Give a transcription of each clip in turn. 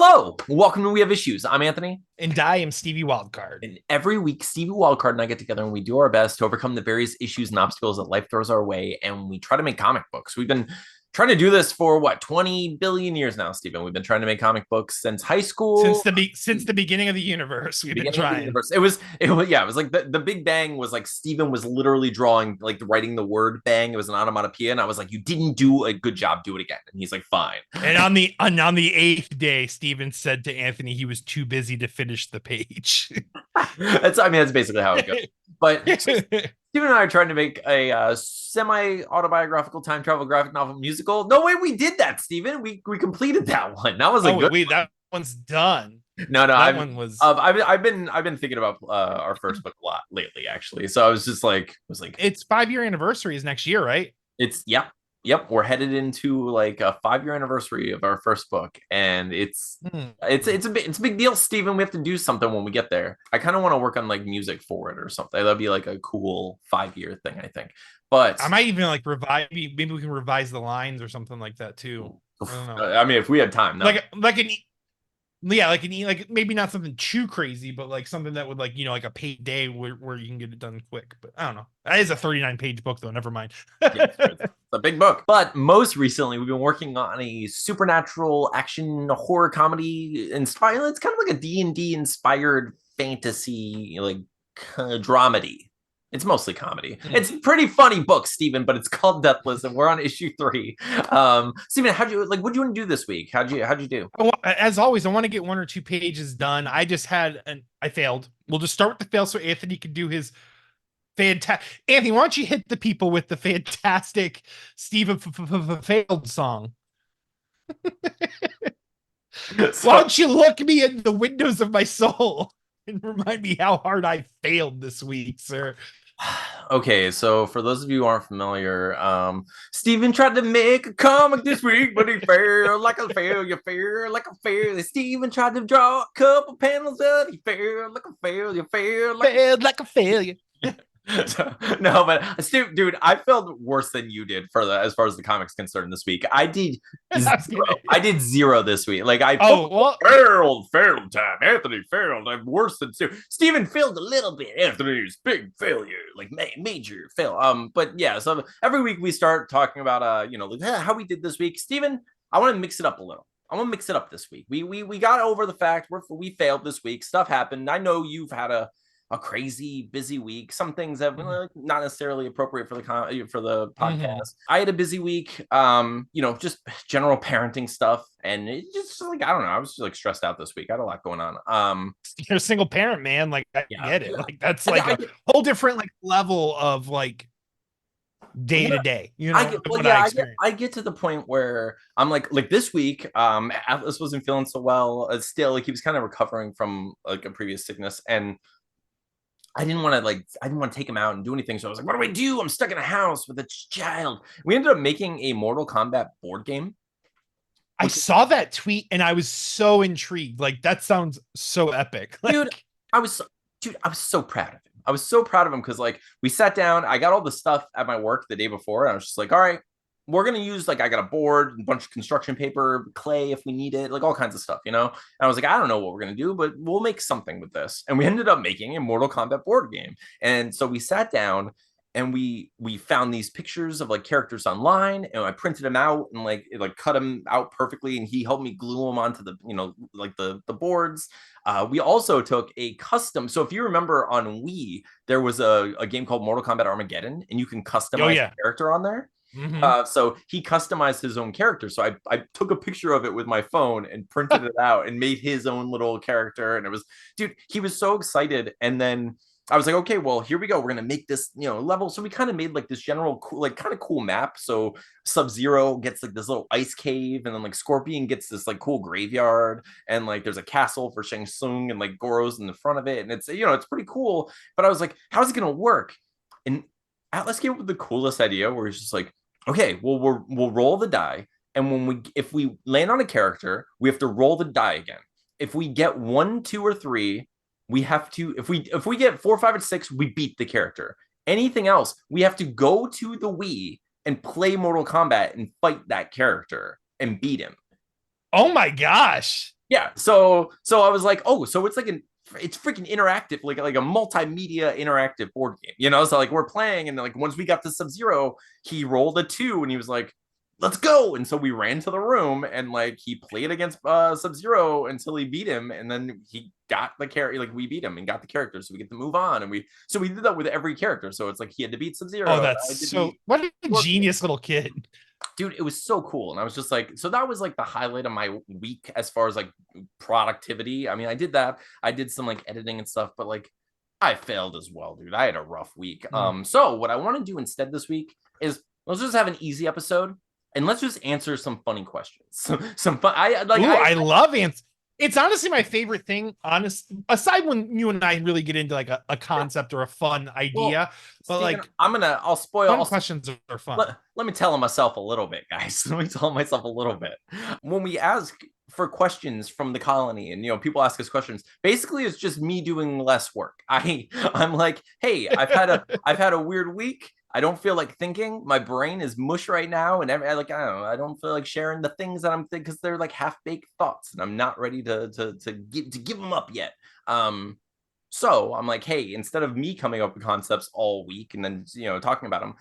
Hello, welcome to We Have Issues. I'm Anthony, And I am Stevie Wildcard. and every week Stevie Wildcard and I get together and we do our best to overcome the various issues and obstacles that life throws our way, and we try to make comic books. We've been trying to do this for what 20 billion years now, Stephen. We've been trying to make comic books since high Since school. the beginning of the universe, we've been Beginning of the trying. universe. It was yeah, it was like the Big Bang was like Stephen was literally drawing, like writing the word bang. It was an onomatopoeia, and I was like, you didn't do a good job, do it again. And he's like, fine. And on the eighth day, Steven said to Anthony he was too busy to finish the page. That's basically how it goes. But so Stephen and I are trying to make a semi-autobiographical time travel graphic novel musical. No way we did that, Stephen. We completed that one. That was a Oh good wait, that one's done. no. That I've one was. I've been thinking about our first book a lot lately, actually. So I was just like, It's 5-year anniversary is next year, right? it's yep. We're headed into like a 5-year anniversary of our first book, and it's Hmm. it's it's a big deal, Stephen. We have to do something when we get there. I kind of want to work on like music for it or something. That'd be like a cool 5-year thing, I think. But I might even like revise. Maybe we can revise the lines or something like that too. I don't know. I mean, if we had time, that Like an yeah, like maybe not something too crazy, but like something that would like a paid day where you can get it done quick. But I don't know. That is a 39-page book though. Never mind. yeah, it's a big book. But most recently, we've been working on a supernatural action horror comedy inspired. It's kind of like a D&D inspired fantasy, like dramedy. It's mostly comedy. It's a pretty funny book, Stephen, but it's called Deathless, and we're on issue 3. Stephen, what do you want to do this week? How'd you do? As always, I want to get 1 or 2 pages done. I failed. We'll just start with the fail so Anthony can do his fantastic. Anthony, why don't you hit the people with the fantastic Stephen failed song? Why So, don't you look me in the windows of my soul and remind me how hard I failed this week, sir? okay, so for those of you who aren't familiar, Steven tried to make a comic this week, but he failed like a failure, failed like a failure. Steven tried to draw a couple panels, but he failed like a failure, failed like Failed like a failure. no, but Steve, dude, I felt worse than you did for the as far as the comics concerned this week. I did zero. I did zero this week. Like I Oh well, failed time. Anthony failed. I'm worse than Steve. Steven failed a little bit. Anthony's big failure, like major fail. But yeah, so every week we start talking about like how we did this week. Steven, I want to mix it up a little. I want to mix it up this week. We got over the fact we failed this week. Stuff happened. I know you've had a crazy busy week. Some things that not necessarily appropriate for the podcast. I had a busy week. Just general parenting stuff, and it just like I don't know. I was just like stressed out this week. I had a lot going on. you're a single parent, man. Like I Yeah, get it. yeah. Like that's like a whole different like level of like day Yeah, to day. I get well, What yeah, I I get experience. I get to the point where I'm like this week, Atlas wasn't feeling so well. Still, like he was kind of recovering from like a previous sickness, and I didn't want to take him out and do anything. So I was like, what do I do? I'm stuck in a house with a child. We ended up making a Mortal Kombat board game, I which saw that tweet and I was so intrigued. Like that sounds so epic. dude, Like I was dude, I was so proud of him. I was so proud of him because like we sat down, I got all the stuff at my work the day before, and I was just like, all right, we're gonna use like I got a board, a bunch of construction paper, clay if we need it, like all kinds of stuff. And I was like, I don't know what we're gonna do, but we'll make something with this. And we ended up making a Mortal Kombat board game. And so we sat down and we found these pictures of like characters online, and I printed them out and like cut them out perfectly, and he helped me glue them onto the like the boards. We also took a custom. So if you remember on Wii, there was a game called Mortal Kombat Armageddon, and you can oh customize yeah. the character on there. Mm-hmm. So he customized his own character. So I took a picture of it with my phone and printed it out and made his own little character. And it was, dude, he was so excited. And then I was like, okay, well, here we go. We're gonna make this, level. So we kind of made like this general cool, like kind of cool map. So Sub-Zero gets like this little ice cave, and then like Scorpion gets this like cool graveyard, and like there's a castle for Shang Tsung, and like Goro's in the front of it, and it's pretty cool. But I was like, how's it gonna work? And Atlas came up with the coolest idea where he's just like, okay, well, we'll roll the die, and if we land on a character, we have to roll the die again. If we get 1, 2, or 3, we have to. If we get 4, 5, and 6, we beat the character. Anything else, we have to go to the Wii and play Mortal Kombat and fight that character and beat him. Oh my gosh. Yeah. So I was like, oh, so it's like it's freaking interactive, like a multimedia interactive board game, you know? So like we're playing, and like once we got to Sub-Zero, he rolled a 2 and he was like, let's go. And so we ran to the room and like he played against Sub-Zero until he beat him, and then he got the character, like we beat him and got the character, so we get to move on. And we did that with every character. So it's like he had to beat Oh, Sub-Zero, that's I had to so beat what a Scorpion. genius little kid. Dude, it was so cool. And I was just like, so that was like the highlight of my week as far as like productivity. I mean, I did that. I did some like editing and stuff, but like I failed as well, dude. I had a rough week. Mm. So what I want to do instead this week is let's just have an easy episode and let's just answer some funny questions. Some fun. Ooh, I love ants. It's honestly my favorite thing, honest, aside when you and I really get into like a concept or a fun well, idea, but Steven, like I'll spoil. fun questions are fun. Let me tell myself a little bit, guys. Let me tell myself a little bit. When we ask for questions from the colony, and people ask us questions, basically it's just me doing less work. I'm like, hey, I've had a weird week. I don't feel like thinking. My brain is mush right now, and like I don't know. I don't feel like sharing the things that I'm thinking because they're like half baked thoughts, and I'm not ready to give them up yet. So I'm like, hey, instead of me coming up with concepts all week and then talking about them,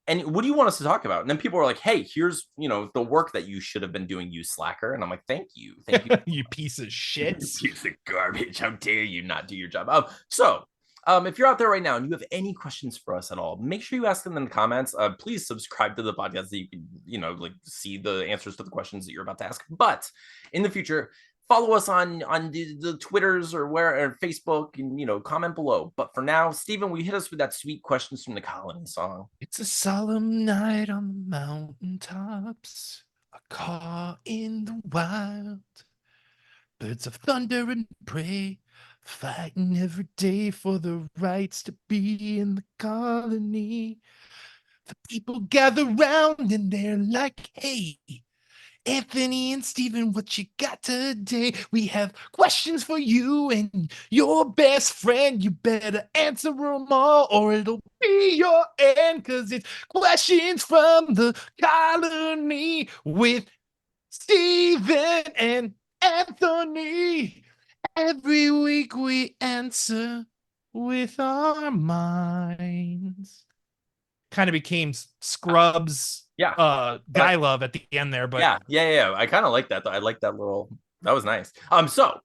and what do you want us to talk about? And then people are like, hey, here's the work that you should have been doing, you slacker. And I'm like, thank you, You piece of shit. you piece of garbage. How dare you not do your job? If you're out there right now and you have any questions for us at all, make sure you ask them in the comments. Please subscribe to the podcast so you can, like see the answers to the questions that you're about to ask. But in the future, follow us on the Twitters or Facebook, and comment below. But for now, Stephen, we hit us with that sweet questions from the colony song. It's a solemn night on the mountaintops, a car in the wild. Birds of thunder and prey, fighting every day for the rights to be in the colony. The people gather round and they're like, hey, Anthony and Steven, what you got today? We have questions for you and your best friend. You better answer them all or it'll be your end, because it's questions from the colony with Steven and Anthony. Every week we answer with our minds. Kind of became Scrubs, Yeah. Guy Love at the end there, but Yeah. I kind of like that though. I like that little. That was nice. So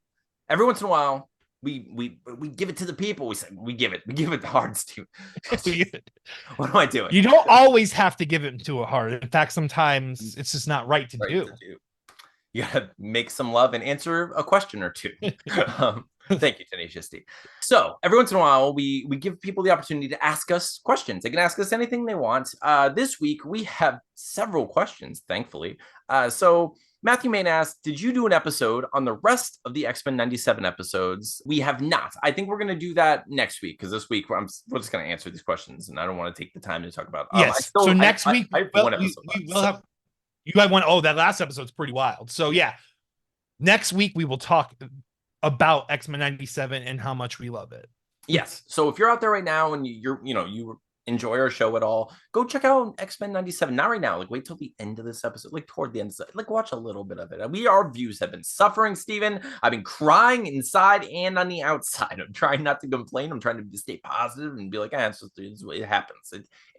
every once in a while, we give it to the people. We give it the hearts to. What am I doing? You don't always have to give it to a heart. In fact, sometimes it's just not right to do. You gotta make some love and answer a question or two. Thank you, Tenacious D. So every once in a while, we give people the opportunity to ask us questions. They can ask us anything they want. This week we have several questions, thankfully. So Matthew Main asked, did you do an episode on the rest of the X-Men 97 episodes? We have not. I think we're going to do that next week, because this week we're just going to answer these questions, and I don't want to take the time to talk about. Yes. So next week, I have one episode we will have. You had one. Oh, that last episode's pretty wild. So yeah, next week we will talk about X-Men 97 and how much we love it. Yes. So if you're out there right now and you enjoy our show at all, go check out X-Men 97. Not right now. Like wait till the end of this episode. Like toward the end, like watch a little bit of it. Our views have been suffering, Steven. I've been crying inside and on the outside. I'm trying not to complain. I'm trying to stay positive and be like, it happens.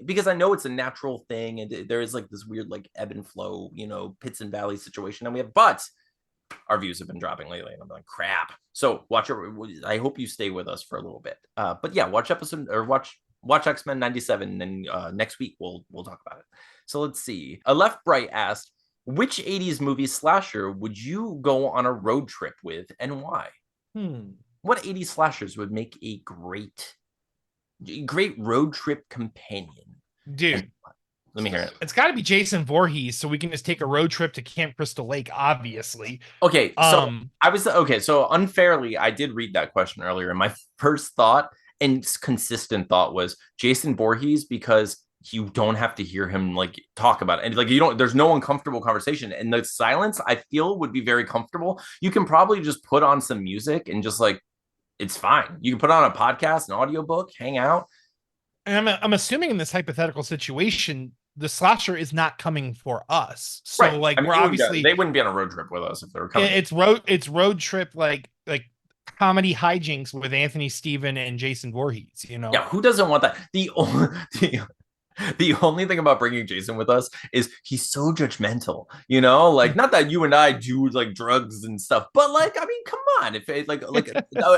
Because I know it's a natural thing, and there is like this weird like ebb and flow, pits and valleys situation that we have, but our views have been dropping lately, and I'm like, crap. So I hope you stay with us for a little bit. But yeah, watch X-Men 97, and next week we'll talk about it. So let's see. A Left Bright asked, which 80s movie slasher would you go on a road trip with, and why? What 80s slashers would make a great road trip companion? Dude, let me hear it. It's got to be Jason Voorhees, so we can just take a road trip to Camp Crystal Lake, obviously. Okay, so unfairly, I did read that question earlier, and my first thought and consistent thought was Jason Voorhees, because you don't have to hear him like talk about it, and like there's no uncomfortable conversation, and the silence I feel would be very comfortable. You can probably just put on some music and just like it's fine. You can put on a podcast, an audiobook, hang out. And I'm assuming in this hypothetical situation, the slasher is not coming for us. So Right. like I mean, we're obviously they wouldn't be on a road trip with us if they were coming. it's road trip like comedy hijinks with Anthony Stephen and Jason Voorhees, you know. Yeah, who doesn't want that? The only thing about bringing Jason with us is he's so judgmental, you know? Like, not that you and I do like drugs and stuff, but like, I mean, come on. If it, like,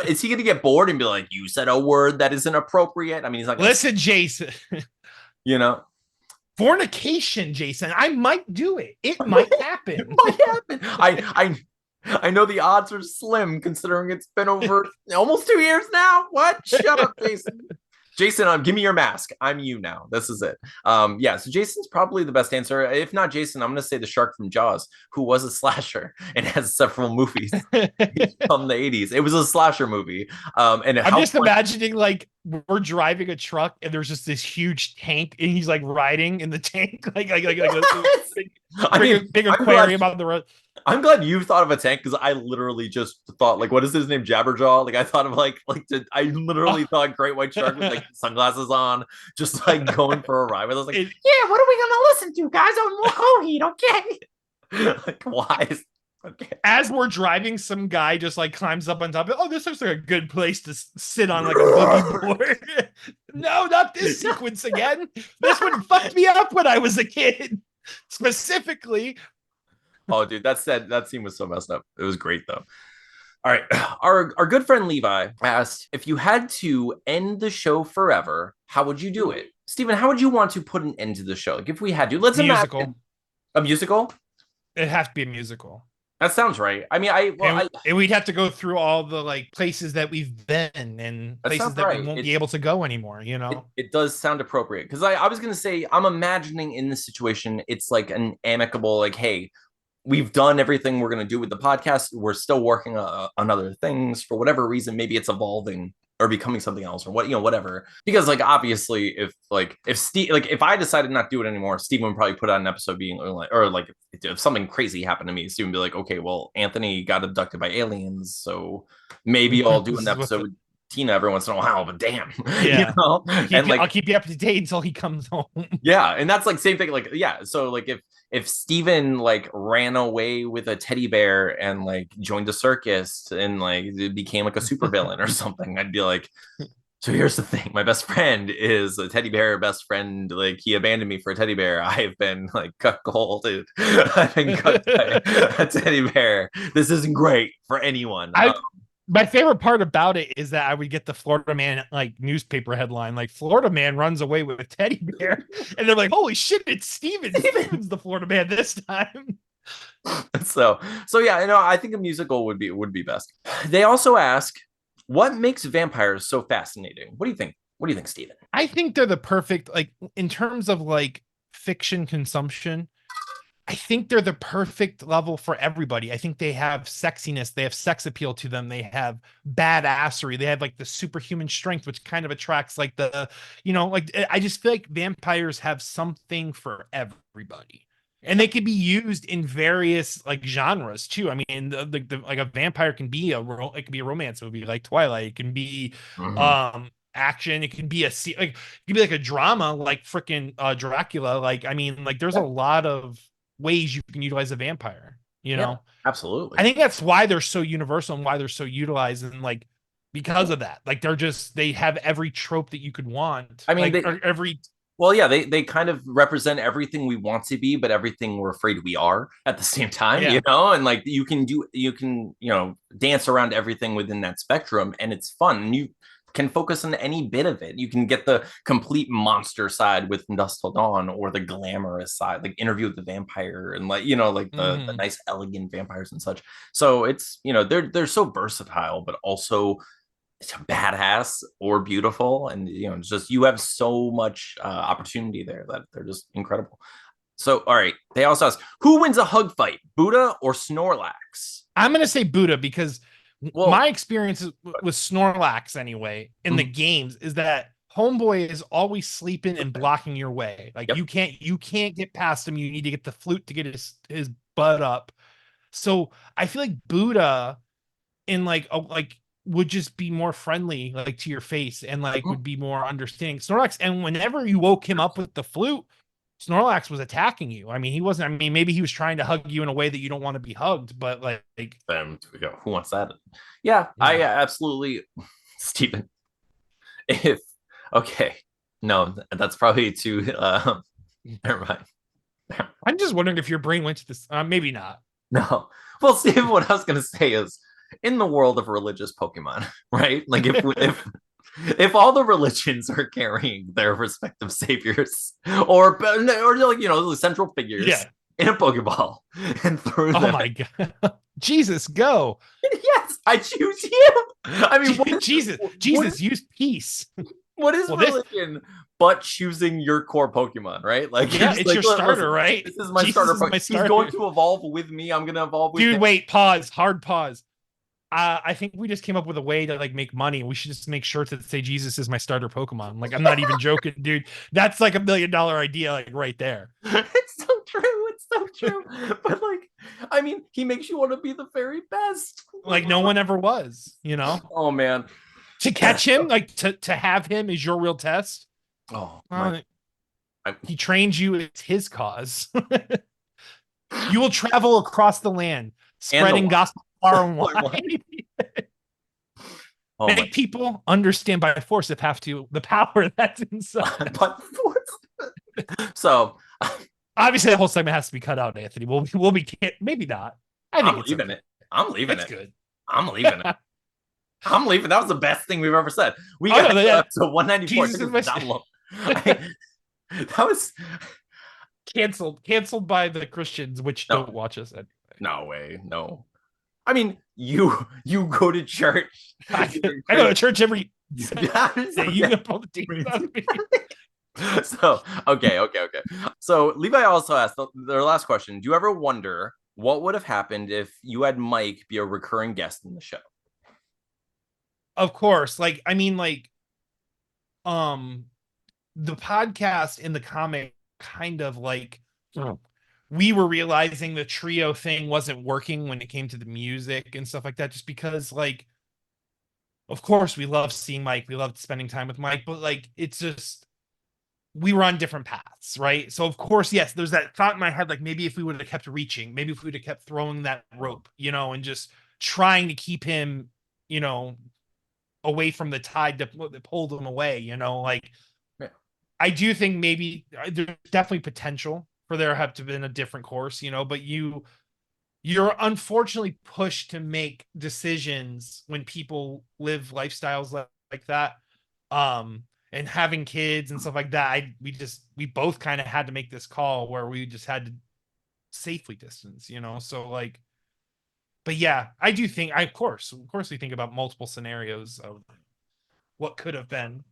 is he gonna get bored and be like, you said a word that isn't appropriate? I mean, he's not gonna, Listen, Jason. you know, Fornication, Jason. I might do it. It might it happen. might happen. I know the odds are slim considering it's been over almost 2 years now. What? Shut up, Jason. Jason, give me your mask. I'm you now. This is it. Yeah, so Jason's probably the best answer. If not Jason, I'm going to say the shark from Jaws, who was a slasher and has several movies from the 80s. It was a slasher movie. And I'm how just fun- imagining like we're driving a truck and there's just this huge tank and he's like riding in the tank like a big, I mean, big aquarium on the road. I'm glad you thought of a tank because I literally just thought like, what is his name, Jabberjaw? Like I thought of I literally thought Great White Shark with like sunglasses on, just like going for a ride. I was like, yeah, what are we gonna listen to, guys? On Mokoheed, okay? Like why? Okay. As we're driving, some guy just like climbs up on top of it. Oh, this looks like a good place to sit on like a boogie board. No, not this sequence again. This one fucked me up when I was a kid. Specifically, Oh, dude, that scene was so messed up. It was great though. All right, our good friend Levi asked if you had to end the show forever, how would you do it? Stephen, how would you want to put an end to the show? Like if we had to, let's musical. imagine a musical. It has to be a musical. That sounds right. I mean, and we'd have to go through all the like places that we've been and places that we won't be able to go anymore, you know. It does sound appropriate because I was gonna say I'm imagining in this situation it's like an amicable like, hey, we've done everything we're going to do with the podcast. We're still working on other things for whatever reason. Maybe it's evolving or becoming something else or what, you know, whatever. Because like, obviously if Steve, like if I decided not to do it anymore, Steven would probably put out an episode being like, or like if something crazy happened to me, Steven would be like, okay, well, Anthony got abducted by aliens. So maybe I'll do an episode with Tina every once in a while, but damn, yeah, you know? I'll keep you up to date until he comes home. Yeah, and that's like same thing. Like, yeah, so like if Steven like ran away with a teddy bear and like joined the circus and like it became like a supervillain or something, I'd be like, so here's the thing, my best friend is a teddy bear best friend. Like he abandoned me for a teddy bear. I've been like cut cold. I've been cut by a teddy bear. This isn't great for anyone. My favorite part about it is that I would get the Florida Man like newspaper headline, like Florida Man runs away with a teddy bear, and they're like, "Holy shit, it's Steven! Steven's the Florida Man this time." So yeah, you know, I think a musical would be best. They also ask, what makes vampires so fascinating? What do you think? What do you think, Steven? I think they're the perfect, like in terms of like fiction consumption. I think they're the perfect level for everybody. I think they have sexiness, they have sex appeal to them, they have badassery, they have like the superhuman strength, which kind of attracts like the, you know, like I just feel like vampires have something for everybody. And they could be used in various like genres too. I mean, like a vampire can be it can be a romance movie like Twilight. It can be action. It can be like it can be like a drama like freaking Dracula. Like I mean, like there's a lot of ways you can utilize a vampire, you know. Absolutely. I think that's why they're so universal and why they're so utilized, and like because of that, like they have every trope that you could want. I mean, like, every well, yeah, they kind of represent everything we want to be, but everything we're afraid we are at the same time, you know. And like you can you know, dance around everything within that spectrum, and it's fun. And you can focus on any bit of it. You can get the complete monster side with Dusk Till Dawn, or the glamorous side, like Interview with the Vampire, and like, you know, like the nice elegant vampires and such. So it's, you know, they're so versatile, but also badass or beautiful, and you know, it's just you have so much opportunity there that they're just incredible. So all right, they also ask, who wins a hug fight, Buddha or Snorlax? I'm gonna say Buddha because my experience with Snorlax anyway in the games is that homeboy is always sleeping and blocking your way. Like you can't get past him. You need to get the flute to get his butt up. So I feel like Buddha in like would just be more friendly like to your face and like would be more understanding. Snorlax, and whenever you woke him up with the flute, Snorlax was attacking you. I mean, he wasn't. I mean, maybe he was trying to hug you in a way that you don't want to be hugged, but Who wants that? Yeah, yeah. I absolutely, Stephen. If okay, no, that's probably too. Never mind. I'm just wondering if your brain went to this. Maybe not. No, well, Stephen, what I was gonna say is, in the world of religious Pokemon, right? Like if all the religions are carrying their respective saviors or like the central figures Yeah. in a Pokeball and through Oh them. my god. Jesus, go. Yes, I choose you. I mean, Jesus, use peace. what is Well, this, religion but choosing your core Pokemon, right? Like you're yeah, just it's like, your starter, listen, right? this is my Jesus starter is Pokemon. my He's going starter. to evolve with me. I'm gonna evolve with Dude, him. wait, pause, hard pause. I think we just came up with a way to like make money. We should just make shirts that say Jesus is my starter Pokemon. Like, I'm not even joking, dude. That's like $1 million idea, like right there. It's so true. It's so true. But like, I mean, he makes you want to be the very best. Like no one ever was, Oh man. To catch him, like to have him is your real test. Oh my. He trains you. It's his cause. You will travel across the land, And the spreading water. gospel far and wide. Oh my. Make people understand by force if have to the power that's inside. But so Obviously, the whole segment has to be cut out, Anthony. We'll be maybe not. I think I'm it's leaving okay. it. I'm leaving It's it. good. I'm leaving it. I'm leaving. That was the best thing we've ever said. We Oh, got no, yeah. to 194. Jesus is my Down low. That was canceled by the Christians, which no, don't watch us anyway. no way. No. I mean, you go to church. I go to church every Sunday. You Okay. can pull the demons out of me. So okay. So Levi also asked their last question. Do you ever wonder what would have happened if you had Mike be a recurring guest in the show? Of course. Like, I mean, like, the podcast in the comic kind of like we were realizing the trio thing wasn't working when it came to the music and stuff like that, just because like of course we love seeing Mike, we loved spending time with Mike, but like it's just we were on different paths, right? So of course, yes, there's that thought in my head, like maybe if we would have kept reaching, maybe if we would have kept throwing that rope, and just trying to keep him, away from the tide that pulled him away, like Yeah. I do think maybe there's definitely potential for there have to have been a different course, but you're unfortunately pushed to make decisions when people live lifestyles like that. And having kids and stuff like that, we both kind of had to make this call where we just had to safely distance, so like, but yeah, I do think of course we think about multiple scenarios of what could have been.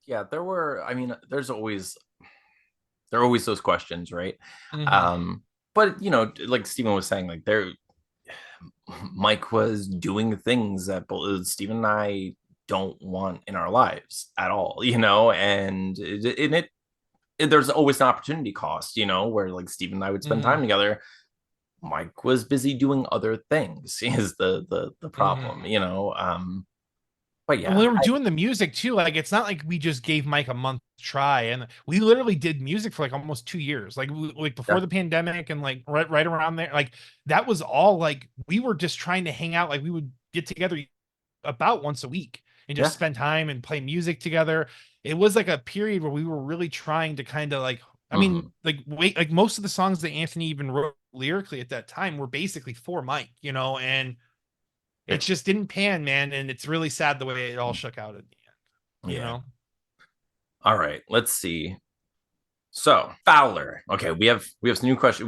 Yeah, there are always those questions, right? Mm-hmm. But like Stephen was saying, like Mike was doing things that both Stephen and I don't want in our lives at all, and there's always an opportunity cost, where like Stephen and I would spend time together. Mike was busy doing other things is the problem, but yeah, when we were doing the music too, like it's not like we just gave Mike a month to try, and we literally did music for like almost 2 years, like before the pandemic, and like right around there, like that was all like we were just trying to hang out, like we would get together about once a week and just spend time and play music together. It was like a period where we were really trying to kind of like, I mean, like most of the songs that Anthony even wrote lyrically at that time were basically for Mike, and it just didn't pan, man. And it's really sad the way it all shook out at the end. All right, let's see. So Fowler. Okay, we have some new questions.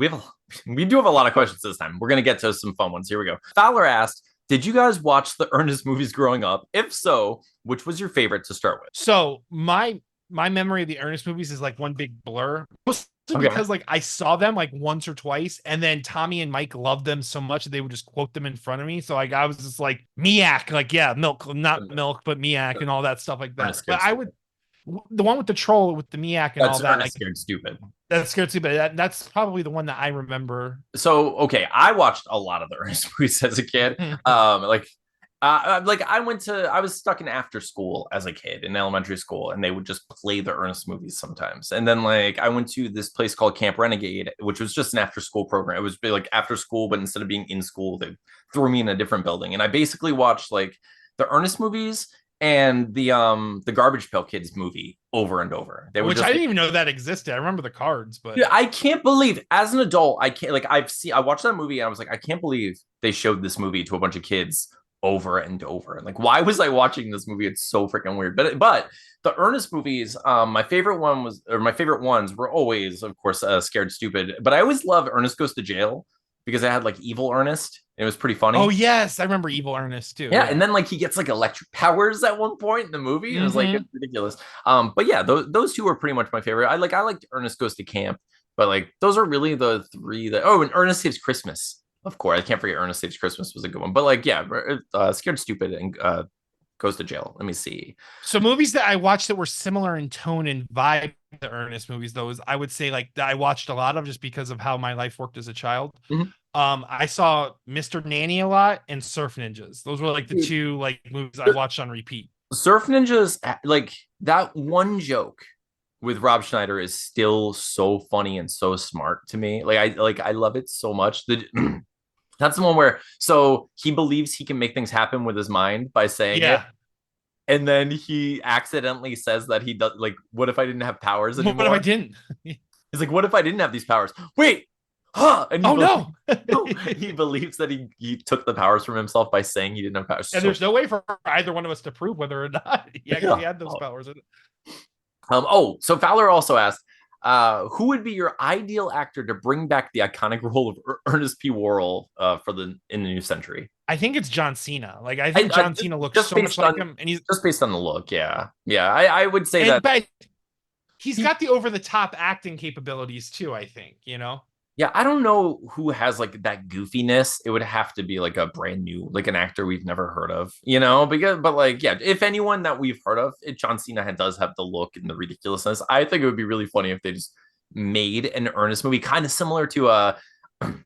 We do have a lot of questions this time. We're gonna get to some fun ones. Here we go. Fowler asked, did you guys watch the Ernest movies growing up? If so, which was your favorite to start with? So my memory of the Ernest movies is like one big blur. Because like I saw them like once or twice, and then Tommy and Mike loved them so much that they would just quote them in front of me. So like I was just like Miak, like milk, not milk, but Miak and all that stuff like that. But I would the one with the troll with the Miak and all that, like Scared Stupid. That's Scared Stupid. That's probably the one that I remember. So okay, I watched a lot of the Ernest movies as a kid. Like Like I was stuck in after school as a kid in elementary school, and they would just play the Ernest movies sometimes. And then like I went to this place called Camp Renegade, which was just an after school program. It was like after school, but instead of being in school, they threw me in a different building, and I basically watched like the Ernest movies and the Garbage Pail Kids movie over and over. They were Which just I like, didn't even know that existed. I remember the cards, but yeah, I can't believe as an adult, I can't like I watched that movie and I was like, I can't believe they showed this movie to a bunch of kids over and over. And like, why was I watching this movie? It's so freaking weird. But the Ernest movies, my favorite one was, or my favorite ones were always, of course, Scared Stupid. But I always loved Ernest Goes to Jail because I had like evil Ernest. It was pretty oh funny. yes, I remember Evil Ernest too. Yeah, and Yeah. then like he gets like electric powers at one point in the movie, and it's like it's Mm-hmm. ridiculous. But yeah, those two are pretty much my favorite. I liked Ernest Goes to Camp, but like those are really the three that. Oh, and Ernest Saves Christmas, of course. I can't forget Ernest Saves Christmas was a good one. But like yeah, Scared Stupid and Goes to Jail. Let me see. So movies that I watched that were similar in tone and vibe to Ernest movies, those I would say like that I watched a lot of just because of how my life worked as a child. Mhm. I saw Mr. Nanny a lot and Surf Ninjas. Those were like the two like movies I watched on repeat. Surf Ninjas, like that one joke with Rob Schneider is still so funny and so smart to me. I love it so much. That's the one where so he believes he can make things happen with his mind by saying it, Yeah. and then he accidentally says that he does like, what if I didn't have powers What if I anymore? didn't? He's like, what if I didn't have these powers? Wait, huh? And Oh no. he believes that he took the powers from himself by saying he didn't have powers. And So there's no way for either one of us to prove whether or not he actually yeah. had those powers. So Fowler also asked, who would be your ideal actor to bring back the iconic role of Ernest P. Worrell for the in the new century? I think it's John Cena. Like I think John Cena looks Just so much based like on him, and he's just based on the look, yeah, yeah. I would say and that but he's he, got the over the top acting capabilities too. I think you know. yeah. I don't know who has like that goofiness. It would have to be like a brand new, like an actor we've never heard of, you know. Because, but like, yeah, if anyone that we've heard of, John Cena does have the look and the ridiculousness. I think it would be really funny if they just made an Ernest movie, kind of similar to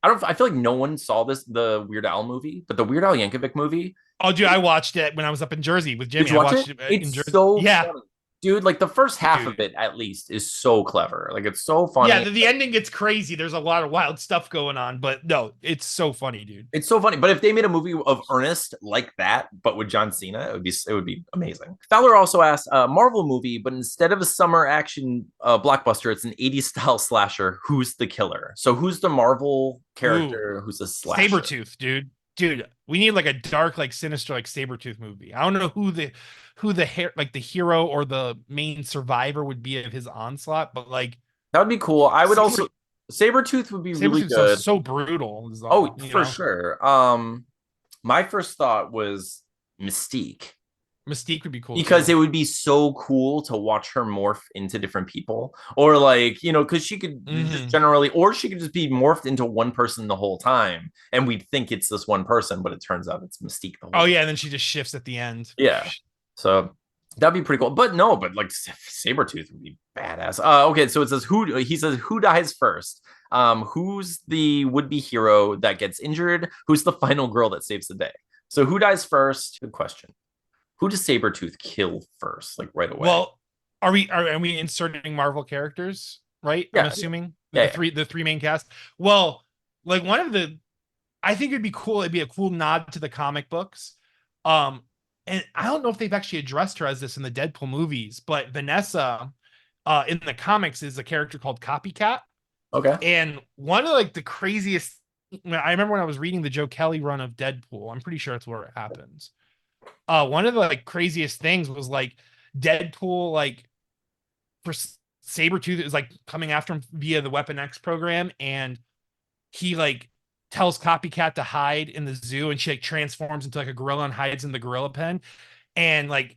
I feel like no one saw the Weird Al movie, but the Weird Al Yankovic movie. Oh, dude, I watched it when I was up in Jersey with Did Jimmy. you I watch it? watched it in It's Jersey. so Yeah, funny. Dude, like the first half of dude. it at least is so clever. Like it's so Yeah, funny. the ending gets crazy. There's a lot of wild stuff going on, but no, it's so funny, dude. It's so funny. But if they made a movie of Ernest like that, but with John Cena, it would be amazing. Fowler also asked a Marvel movie, but instead of a summer action blockbuster, it's an 80s style slasher. Who's the killer? So who's the Marvel Ooh, character who's a slasher? Sabretooth, dude. Dude, we need like a dark, like sinister, like Sabretooth movie. I don't know who the hair like the hero or the main survivor would be of his onslaught, but like That would be cool. I would Saber also Sabretooth would be really Sabretooth sounds good. so brutal, is Oh, all, you for know. sure. My first thought was Mystique Mystique would be cool because too. it would be so cool to watch her morph into different people, or like because she could just Hmm. generally, or she could just be morphed into one person the whole time, and we'd think it's this one person, but it turns out it's Mystique the Oh whole time. yeah, and then she just shifts at the end. Yeah, so that'd be pretty cool. But no, but like Sabretooth would be badass. Okay, so it says he says who dies first. Who's the would-be hero that gets injured? Who's the final girl that saves the day? So who dies first? Good question. Who does Sabretooth kill first, like right away? Well, are we inserting Marvel characters? Right? I'm Yeah, assuming yeah, the yeah. three main cast. Well, like one of the I think it'd be cool. It'd be a cool nod to the comic books. Um, and I don't know if they've actually addressed her as this in the Deadpool movies, but Vanessa, in the comics is a character called Copycat. Okay. And one of like the craziest, I remember when I was reading the Joe Kelly run of Deadpool. I'm pretty sure it's where it happens. One of the like craziest things was like Deadpool, like for Sabretooth is like coming after him via the Weapon X program, and he like tells Copycat to hide in the zoo, and she like transforms into like a gorilla and hides in the gorilla pen. And like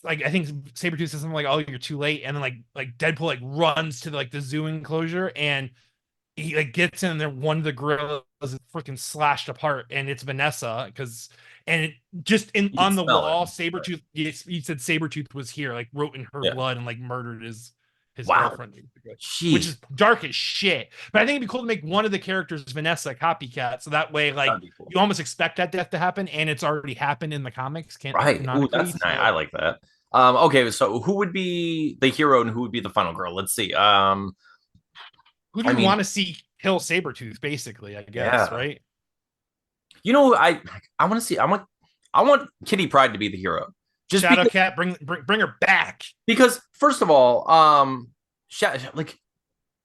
I think Sabretooth says something like, "Oh, you're too late," and then like Deadpool like runs to like the zoo enclosure, and he like gets in there. One of the gorillas is freaking slashed apart, and it's Vanessa because and it just in You can on the smell it. wall, Right. Sabretooth. He said Sabretooth was here, like wrote in her Yeah. blood and like murdered his. his Wow. girlfriend, basically, which Jeez. is dark as shit. But I think it'd be cool to make one of the characters Vanessa copycat, so that way, like, That'd be cool. you almost expect that death to happen, and it's already happened in the comics, Right. Ooh, canonically. that's nice. I So, like that. Okay, so who would be the hero and who would be the final girl? Let's see. who do I you mean, want to see kill Sabretooth, basically, I guess, yeah. right? You know, I want to see. I want Kitty Pryde to be the hero, just Shadowcat, bring her back. because first of all, like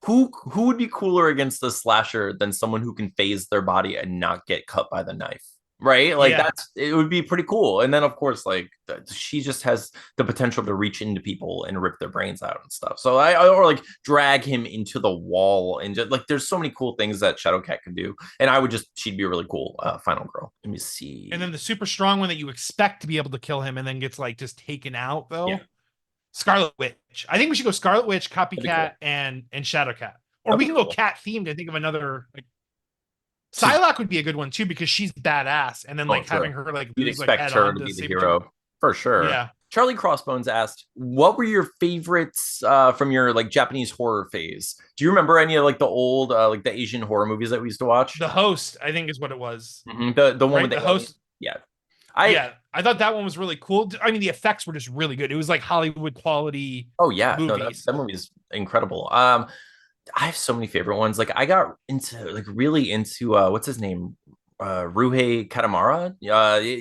who would be cooler against the slasher than someone who can phase their body and not get cut by the knife, right? Like Yeah. that's it would be pretty cool. And then of course, like she just has the potential to reach into people and rip their brains out and stuff. So or like drag him into the wall and just like there's so many cool things that Shadowcat can do. And I would just she'd be a really cool final girl. Let me And then see. the super strong one that you expect to be able to kill him and then gets like just taken out Yeah, though. Scarlet Witch. I think we should go Scarlet Witch, that'd be cool. Copycat, and Shadowcat. Or we Okay, can go cool. cat themed and think of another like So Psylocke would be a good one too because she's badass. And then oh, like true. having her like You'd lose like expect head her on to to be the Sabretooth. hero for sure. Yeah. Charlie Crossbones asked, "What were your favorites from your like Japanese horror phase? Do you remember any of like the old like the Asian horror movies that we used to watch? The host, I think, is what it was. The one with Right? the The alien? host. Yeah, I Yeah. I thought that one was really cool. I mean, the effects were just really good. It was like Hollywood quality oh yeah, no movies. that movie is incredible. I have so many favorite ones. Like I got into like really into what's his name? Ruhei Katamara.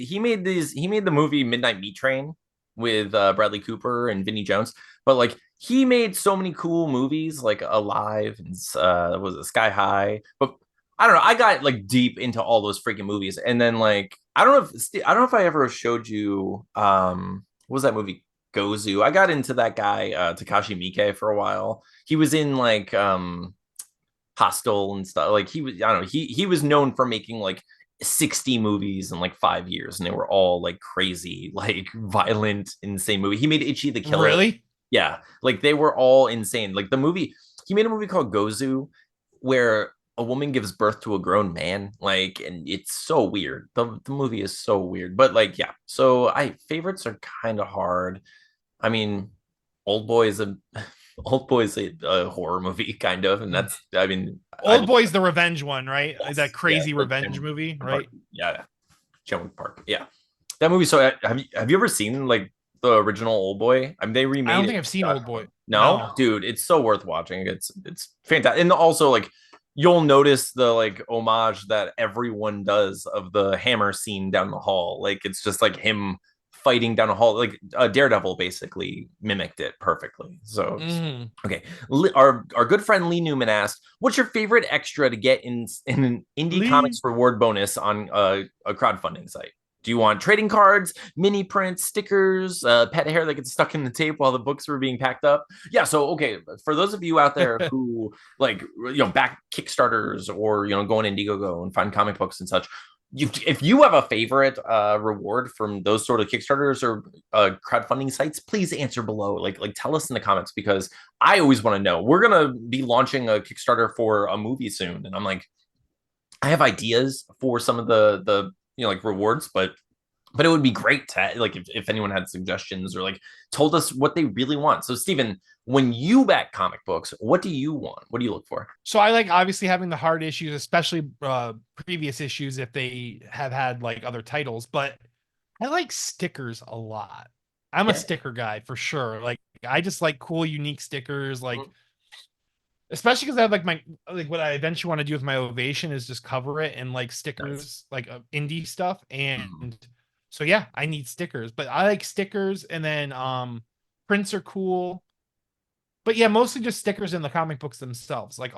He made the movie Midnight Meat Train with Bradley Cooper and Vinnie Jones. But like he made so many cool movies like Alive and was it Sky High. But I don't know. I got like deep into all those freaking movies. And then like I don't know if I ever showed you what was that movie? Gozu. I got into that guy, Takashi Miike for a while. He was in like Hostel and stuff. Like he was, I don't know, he was known for making like 60 movies in like 5 years, and they were all like crazy, like violent, insane movie. He made Itchy the Killer. Really? Yeah, like they were all insane. Like the movie, he made a movie called Gozu, where a woman gives birth to a grown man. Like, and it's so weird. The movie is so weird. But like, yeah. So I favorites are kind of hard. I mean, Old Boy is a Old Boy is a horror movie, kind of, and that's I mean, I Old Boy's the revenge one, right? That yes, yeah, crazy like revenge movie, Park, right? yeah, Chenwick Park, yeah, that movie. So have you ever seen like the original Old Boy? I mean, they I remade don't it. think I've seen Old Boy. No, No. dude, it's so worth watching. It's fantastic, and also like you'll notice the like homage that everyone does of the hammer scene down the hall. Like it's just like him fighting down a hall. Like Daredevil basically mimicked it perfectly. So Mm. okay, our good friend Lee Newman asked, "What's your favorite extra to get in an indie Lee. comics reward bonus on a crowdfunding site? Do you want trading cards, mini prints, stickers, pet hair that gets stuck in the tape while the books were being packed up?" Yeah, so okay, for those of you out there who like back Kickstarters or go on Indiegogo and find comic books and such, if you have a favorite reward from those sort of Kickstarters or crowdfunding sites, please answer below. Like tell us in the comments because I always want to know. We're gonna be launching a Kickstarter for a movie soon, and I'm like, I have ideas for some of the like rewards, but it would be great to like if anyone had suggestions or like told us what they really want. So Steven, when you back comic books, what do you want? What do you look for? So I like obviously having the hard issues, especially previous issues if they have had like other titles, but I like stickers a lot. I'm a Yeah. sticker guy for sure. Like I just like cool, unique stickers, like Mhm. especially because I have like my like what I eventually want to do with my ovation is just cover it in like Nice. stickers, like indie stuff. Mhm. And so yeah, I need stickers, but I like stickers and then prints are cool. But yeah, mostly just stickers in the comic books themselves. Like,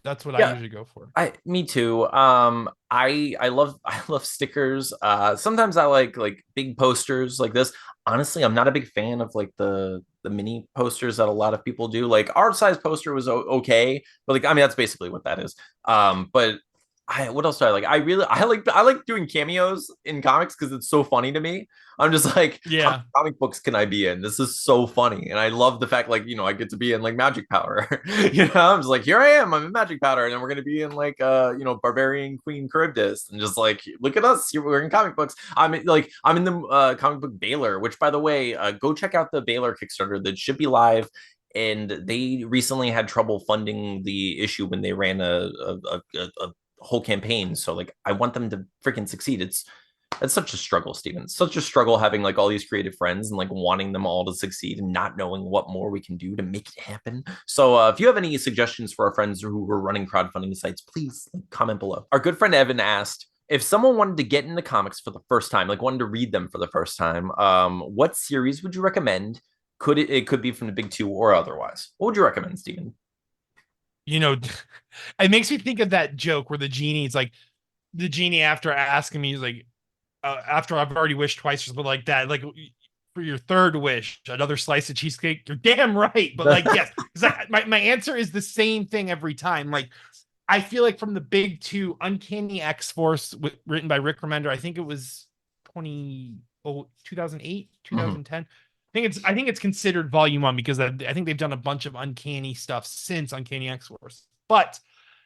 that's what I Yeah, usually go for. me too. I love stickers. Sometimes I like big posters like this. Honestly, I'm not a big fan of like the mini posters that a lot of people do. Like our size poster was okay, but like I mean that's basically what that is. But what else do I like? I like doing cameos in comics because it's so funny to me. I'm just like, how many Yeah. comic books can I be in? This is so funny, and I love the fact like I get to be in like Magic Power. I'm just like, here I am, I'm in Magic Powder, and then we're gonna be in like Barbarian Queen Charybdis, and just like look at us, we're in comic books. I'm in the comic book Balor, which by the way, go check out the Balor Kickstarter that should be live and they recently had trouble funding the issue when they ran a whole campaign. So like, I want them to freaking succeed. It's such a struggle, Steven. Such a struggle having like all these creative friends and like wanting them all to succeed and not knowing what more we can do to make it happen. So if you have any suggestions for our friends who were running crowdfunding sites, please comment below. Our good friend Evan asked, if someone wanted to get into comics for the first time, like wanted to read them for the first time, what series would you recommend? It could be from the big two or otherwise. What would you recommend, Steven? You know, it makes me think of that joke where the genie after asking me, he's like, after I've already wished twice or something like that, like for your third wish, another slice of cheesecake. You're damn right. But like, yes, because my answer is the same thing every time. Like, I feel like from the big two, Uncanny X-Force, written by Rick Remender, I think it was 2008, Mhm. 2010. I think it's considered volume one because I think they've done a bunch of Uncanny stuff since Uncanny X-Force. But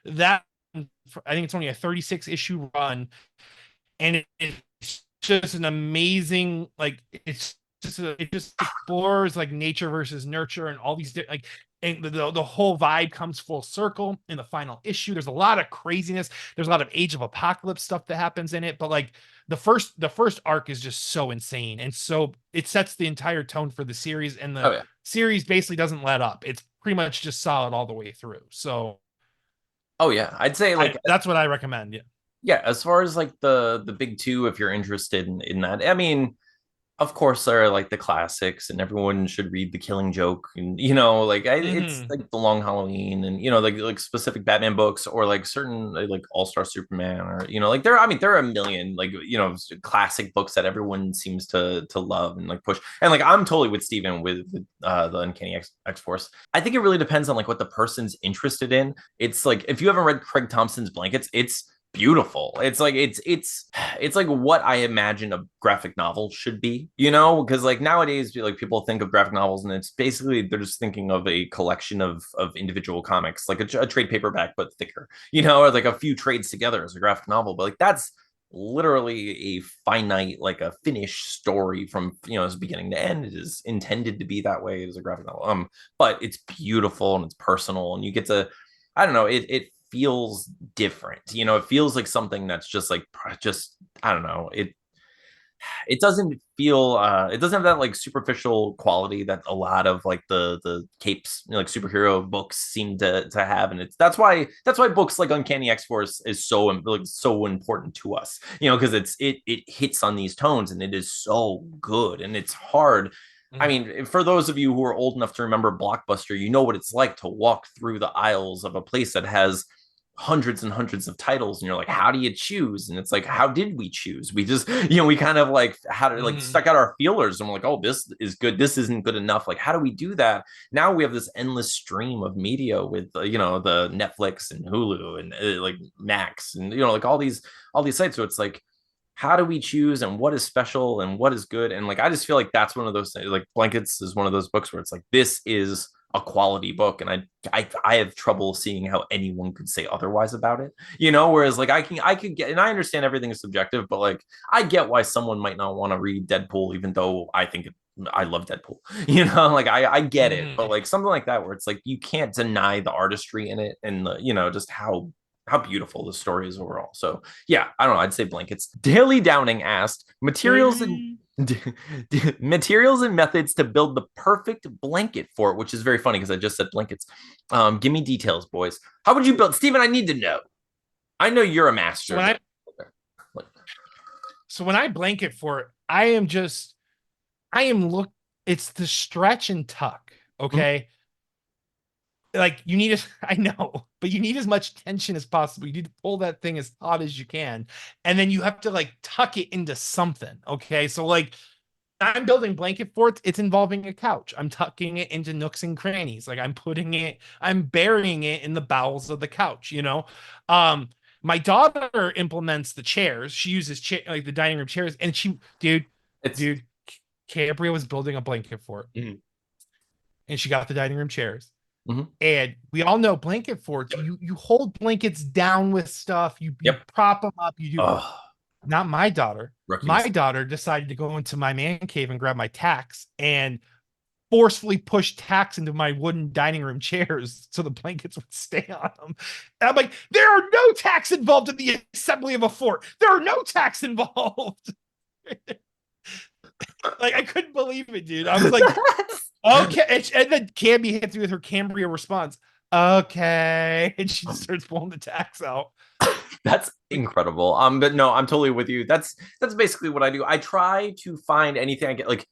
that, I think it's only a 36 issue run, and it's just an amazing, like, it just explores like nature versus nurture and all these like, and the whole vibe comes full circle in the final issue. There's a lot of craziness. There's a lot of Age of Apocalypse stuff that happens in it, but like the first arc is just so insane, and so it sets the entire tone for the series, and Oh the yeah. series basically doesn't let up. It's pretty much just solid all the way through. So Oh yeah. I'd say like, that's what I recommend. Yeah. yeah, as far as like the big two, if you're interested in that, I mean, of course there are like the classics, and everyone should read The Killing Joke, and like it's Mm-hmm. like The Long Halloween, and like specific Batman books, or like certain like All Star Superman, or like there. I mean, there are a million like classic books that everyone seems to love and like push. And like I'm totally with Steven with the Uncanny X Force. I think it really depends on like what the person's interested in. It's like if you haven't read Craig Thompson's Blankets, it's beautiful. It's like what I imagine a graphic novel should be, because like nowadays like people think of graphic novels and it's basically they're just thinking of a collection of individual comics, like a trade paperback but thicker, or like a few trades together as a graphic novel. But like that's literally a finite, like a finished story from as beginning to end. It is intended to be that way as a graphic novel. But it's beautiful and it's personal, and you get to, I don't know, it feels different. It feels like something that's just like just I don't know. It doesn't feel it doesn't have that like superficial quality that a lot of like the capes, like superhero books seem to have. And that's why books like Uncanny X-Force is so like so important to us, because it hits on these tones and it is so good and it's hard. I Mm-hmm. mean, for those of you who are old enough to remember Blockbuster, you know what it's like to walk through the aisles of a place that has hundreds and hundreds of titles, and you're like, how do you choose? And it's like, how did we choose? We just we kind of like had to like Mm-hmm. stuck out our feelers, and we're like, oh, this is good, this isn't good enough. Like, how do we do that? Now we have this endless stream of media with the Netflix and Hulu and like Max, and like all these sites. So it's like, how do we choose, and what is special and what is good? And like I just feel like that's one of those things. Like Blankets is one of those books where it's like, this is a quality book, and I have trouble seeing how anyone could say otherwise about it. Whereas like I could get, and I understand everything is subjective, but like I get why someone might not want to read Deadpool, even though I love Deadpool. Like I get it, but Mm-hmm. like something like that where it's like you can't deny the artistry in it, and just how beautiful the story is overall. So yeah, I don't know. I'd say Blankets. Daily Downing asked materials and methods to build the perfect blanket for it, which is very funny because I just said blankets. Give me details, boys. How would you build, Steven? I need to know. I know you're a So master when of I that. so when I blanket for it, I am look it's the stretch and tuck. Mhm. Okay. Like you need I know, but you need as much tension as possible. You need to pull that thing as taut as you can. And then you have to like tuck it into something. Okay. So like I'm building blanket forts, it's involving a couch. I'm tucking it into nooks and crannies. Like I'm burying it in the bowels of the couch. Um, my daughter implements the chairs. She uses like the dining room chairs, and dude, It's dude, Cabria was building a blanket fort, mhm, and she got the dining room chairs. mhm. And we all know blanket forts. You hold blankets down with stuff. You Yep. prop them up. You do. Oh, Not my daughter. rookie My mistake. daughter decided to go into my man cave and grab my tacks, and forcefully push tacks into my wooden dining room chairs so the blankets would stay on them. And I'm like, there are no tacks involved in the assembly of a fort. There are no tacks involved. Like, I couldn't believe it, dude. I was like, okay. And then Cammy hits me with her Cambria response. Okay. And she just starts pulling the tacks out. That's incredible. But no, I'm totally with you. That's basically what I do. I try to find anything I get. Like,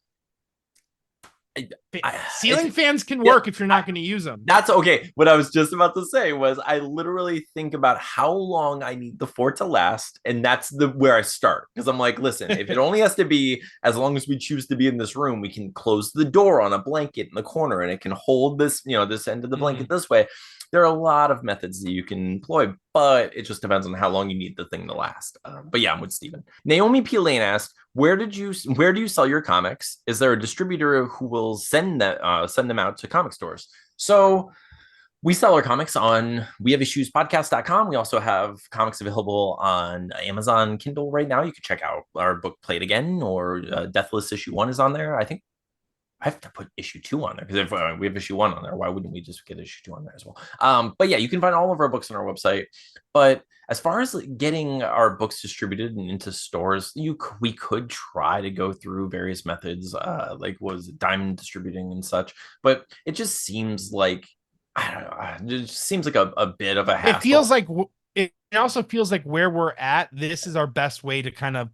ceiling fans can work if you're not going to use them. That's okay. What I was just about to say was I literally think about how long I need the fort to last, and that's where I start. Because I'm like, listen, if it only has to be as long as we choose to be in this room, we can close the door on a blanket in the corner, and it can hold this, this end of the blanket this way. There are a lot of methods that you can employ, but it just depends on how long you need the thing to last. But yeah, I'm with Steven. Naomi P. Lane asked, where do you sell your comics? Is there a distributor who will send them out to comic stores? So we sell our comics on wehaveissuespodcast.com. We also have comics available on Amazon Kindle right now. You can check out our book Play It Again, or Deathless issue 1 is on there. I think I have to put issue 2 on there because if we have issue 1 on there, why wouldn't we just get issue 2 on there as well? But yeah, you can find all of our books on our website. But as far as getting our books distributed and into stores, we could try to go through various methods, like was Diamond Distributing and such. But it just seems like I don't know. It just seems like a bit of a hassle. It feels like it also feels like where we're at. This is our best way to kind of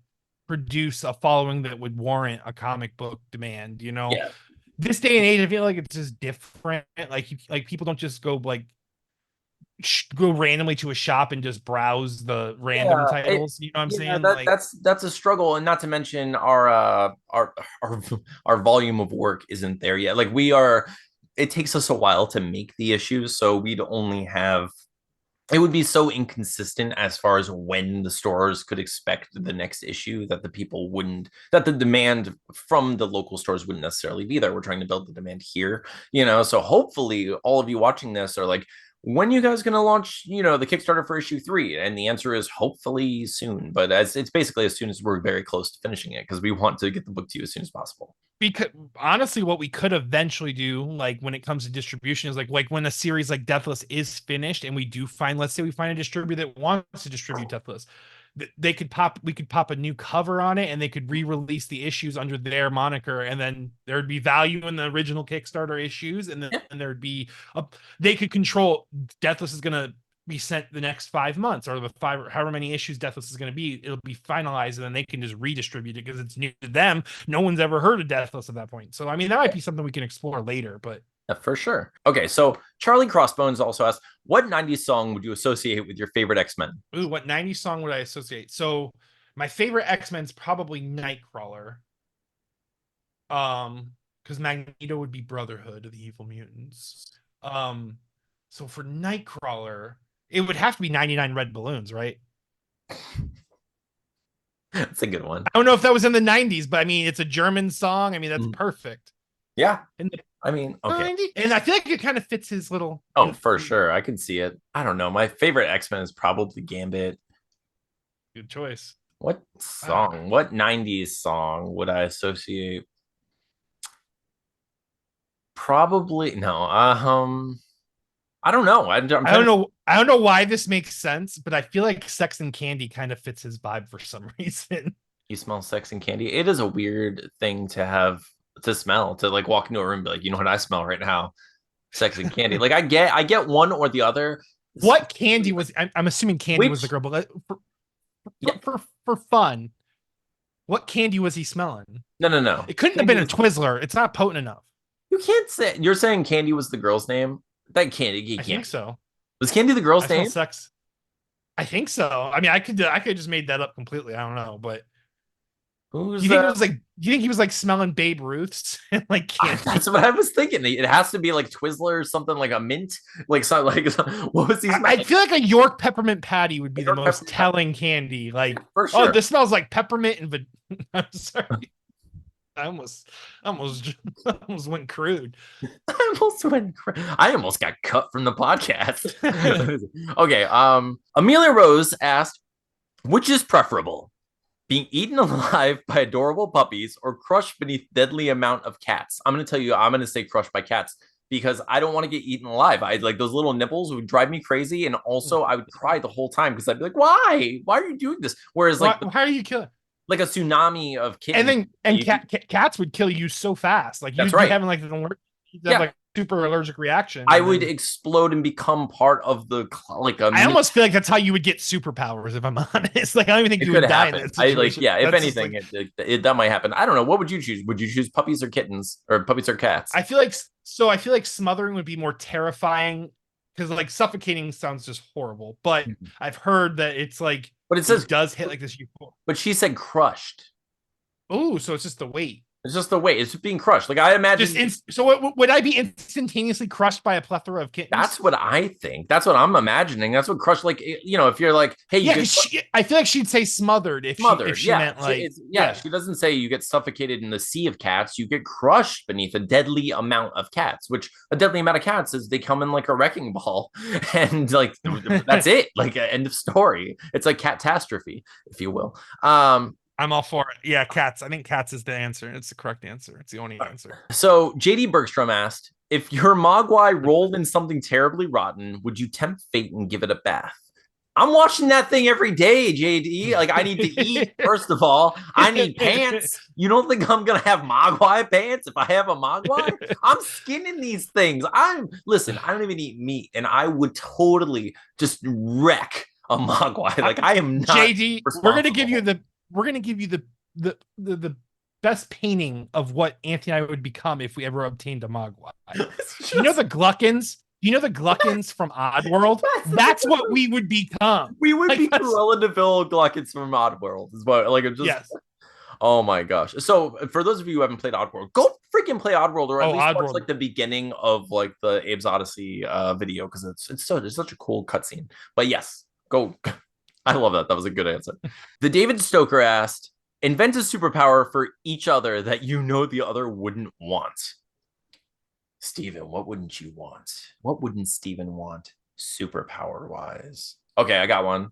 produce a following that would warrant a comic book demand. Yeah. This day and age, I feel like it's just different. Like people don't just go go randomly to a shop and just browse the random titles. You know what I'm saying? That's a struggle, and not to mention our volume of work isn't there yet. Like it takes us a while to make the issues, so we'd only have. It would be so inconsistent as far as when the stores could expect the next issue that the demand from the local stores wouldn't necessarily be there. We're trying to build the demand here, so hopefully all of you watching this are like, when you guys going to launch, the Kickstarter for issue 3? And the answer is hopefully soon, but it's basically as soon as we're very close to finishing it, because we want to get the book to you as soon as possible. Because honestly, what we could eventually do, like when it comes to distribution, is like when a series like Deathless is finished and we do find, let's say we find a distributor that wants to distribute Deathless, we could pop a new cover on it and they could re-release the issues under their moniker, and then there'd be value in the original Kickstarter issues, and then there'd be they could control Deathless is gonna be sent the next 5 months, or the however many issues Deathless is going to be. It'll be finalized, and then they can just redistribute it because it's new to them. No one's ever heard of Deathless at that point. So I mean, that might be something we can explore later, but for sure. Okay, so Charlie Crossbones also asked, what 90s song would you associate with your favorite X-Men? Ooh, what 90s song would I associate? So my favorite X-Men's probably Nightcrawler. Because Magneto would be Brotherhood of the Evil Mutants. So for Nightcrawler, it would have to be 99 Red Balloons, right? That's a good one. I don't know if that was in the 90s, but I mean, it's a German song. I mean, that's perfect. Yeah. I mean, okay. 90, and I feel like it kind of fits his little. Oh, for sure. I can see it. I don't know. My favorite X-Men is probably Gambit. Good choice. What song? What 90s song would I associate? Probably no. I don't know. I don't know. I don't know why this makes sense, but I feel like Sex and Candy kind of fits his vibe for some reason. You smell sex and candy. It is a weird thing to have to smell, to like walk into a room and be like, you know what I smell right now? Sex and candy. Like I get one or the other. What candy was I'm assuming candy was the girl, but for fun, what candy was he smelling? No. It couldn't have been a Twizzler. It's not potent enough. You can't say. You're saying Candy was the girl's name? That Candy. I think so. Was Candy the girl's name? Sex. I think so. I mean, I could just made that up completely. I don't know, but who's you think it was like? You think he was like smelling Babe Ruth's and like candy? That's what I was thinking. It has to be like Twizzler or something, like a mint, like something like what was he? I feel like a York peppermint patty would be the most telling candy. Like, for sure. Oh, this smells like peppermint and I'm sorry. I almost went crude. I almost got cut from the podcast. Okay. Amelia Rose asked, which is preferable? being eaten alive by adorable puppies or crushed beneath deadly amount of cats. I'm going to tell you, I'm going to say crushed by cats because I don't want to get eaten alive. I like those little nipples would drive me crazy. And also I would cry the whole time because I'd be like, why are you doing this? Whereas Why, like, why are you killing? like a tsunami of And kittens. then cats would kill you so fast. Like That's you'd be right. having like an alert, you'd have Yeah. like super allergic reaction, I and would then explode and become part of the like a I mini. almost feel like that's how you would get superpowers. If I'm honest, like I don't even think It you could would die in happen. that I like, situation. yeah. If That's just anything, like that might happen. I don't know. What would you choose? Would you choose puppies or kittens, or puppies or cats? I feel like so. I feel like smothering would be more terrifying because like suffocating sounds just horrible. But I've heard that it's like But it it says, does hit like this. but she said crushed. Oh, so it's just the weight. It's just the way it's just being crushed. Like I Just imagine so would I be instantaneously crushed by a plethora of that's kittens? what I think. That's what I'm imagining. That's what crushed. Like if you're like, hey, you Yeah, get I feel like she'd say smothered if smothered. she Yeah, meant like yeah. She doesn't say you get suffocated in the sea of cats. You get crushed beneath a deadly amount of cats. Which a deadly amount of cats is they come in like a wrecking ball, and like that's it. Like end of story. It's like catastrophe, if you will. I'm all for it. Yeah, cats. I think cats is the answer. It's the correct answer. It's the only answer. So JD Bergstrom asked, if your Mogwai rolled in something terribly rotten, would you tempt fate and give it a bath? I'm washing that thing every day, JD. Like I need to eat, first of all. I need pants. You don't think I'm gonna have Mogwai pants if I have a Mogwai? I'm skinning these things. Listen, I don't even eat meat, and I would totally just wreck a Mogwai. Like I am not JD, responsible. we're gonna give you the best painting of what Anthony and I would become if we ever obtained a Mogwai. You know the Gluckins? You know the Gluckins from Oddworld? That's what we would become. We would like, be Cruella DeVille Gluckins from Oddworld. Is what like just yes. Oh my gosh. So for those of you who haven't played Oddworld, go freaking play Oddworld or at least watch Oddworld. like the beginning of like the Abe's Odyssey video because it's such a cool cutscene. But yes, go. I love that. That was a good answer. The David Stoker asked, invent a superpower for each other that you know the other wouldn't want. Steven, what wouldn't you want? What wouldn't Steven want superpower wise? Okay, I got one.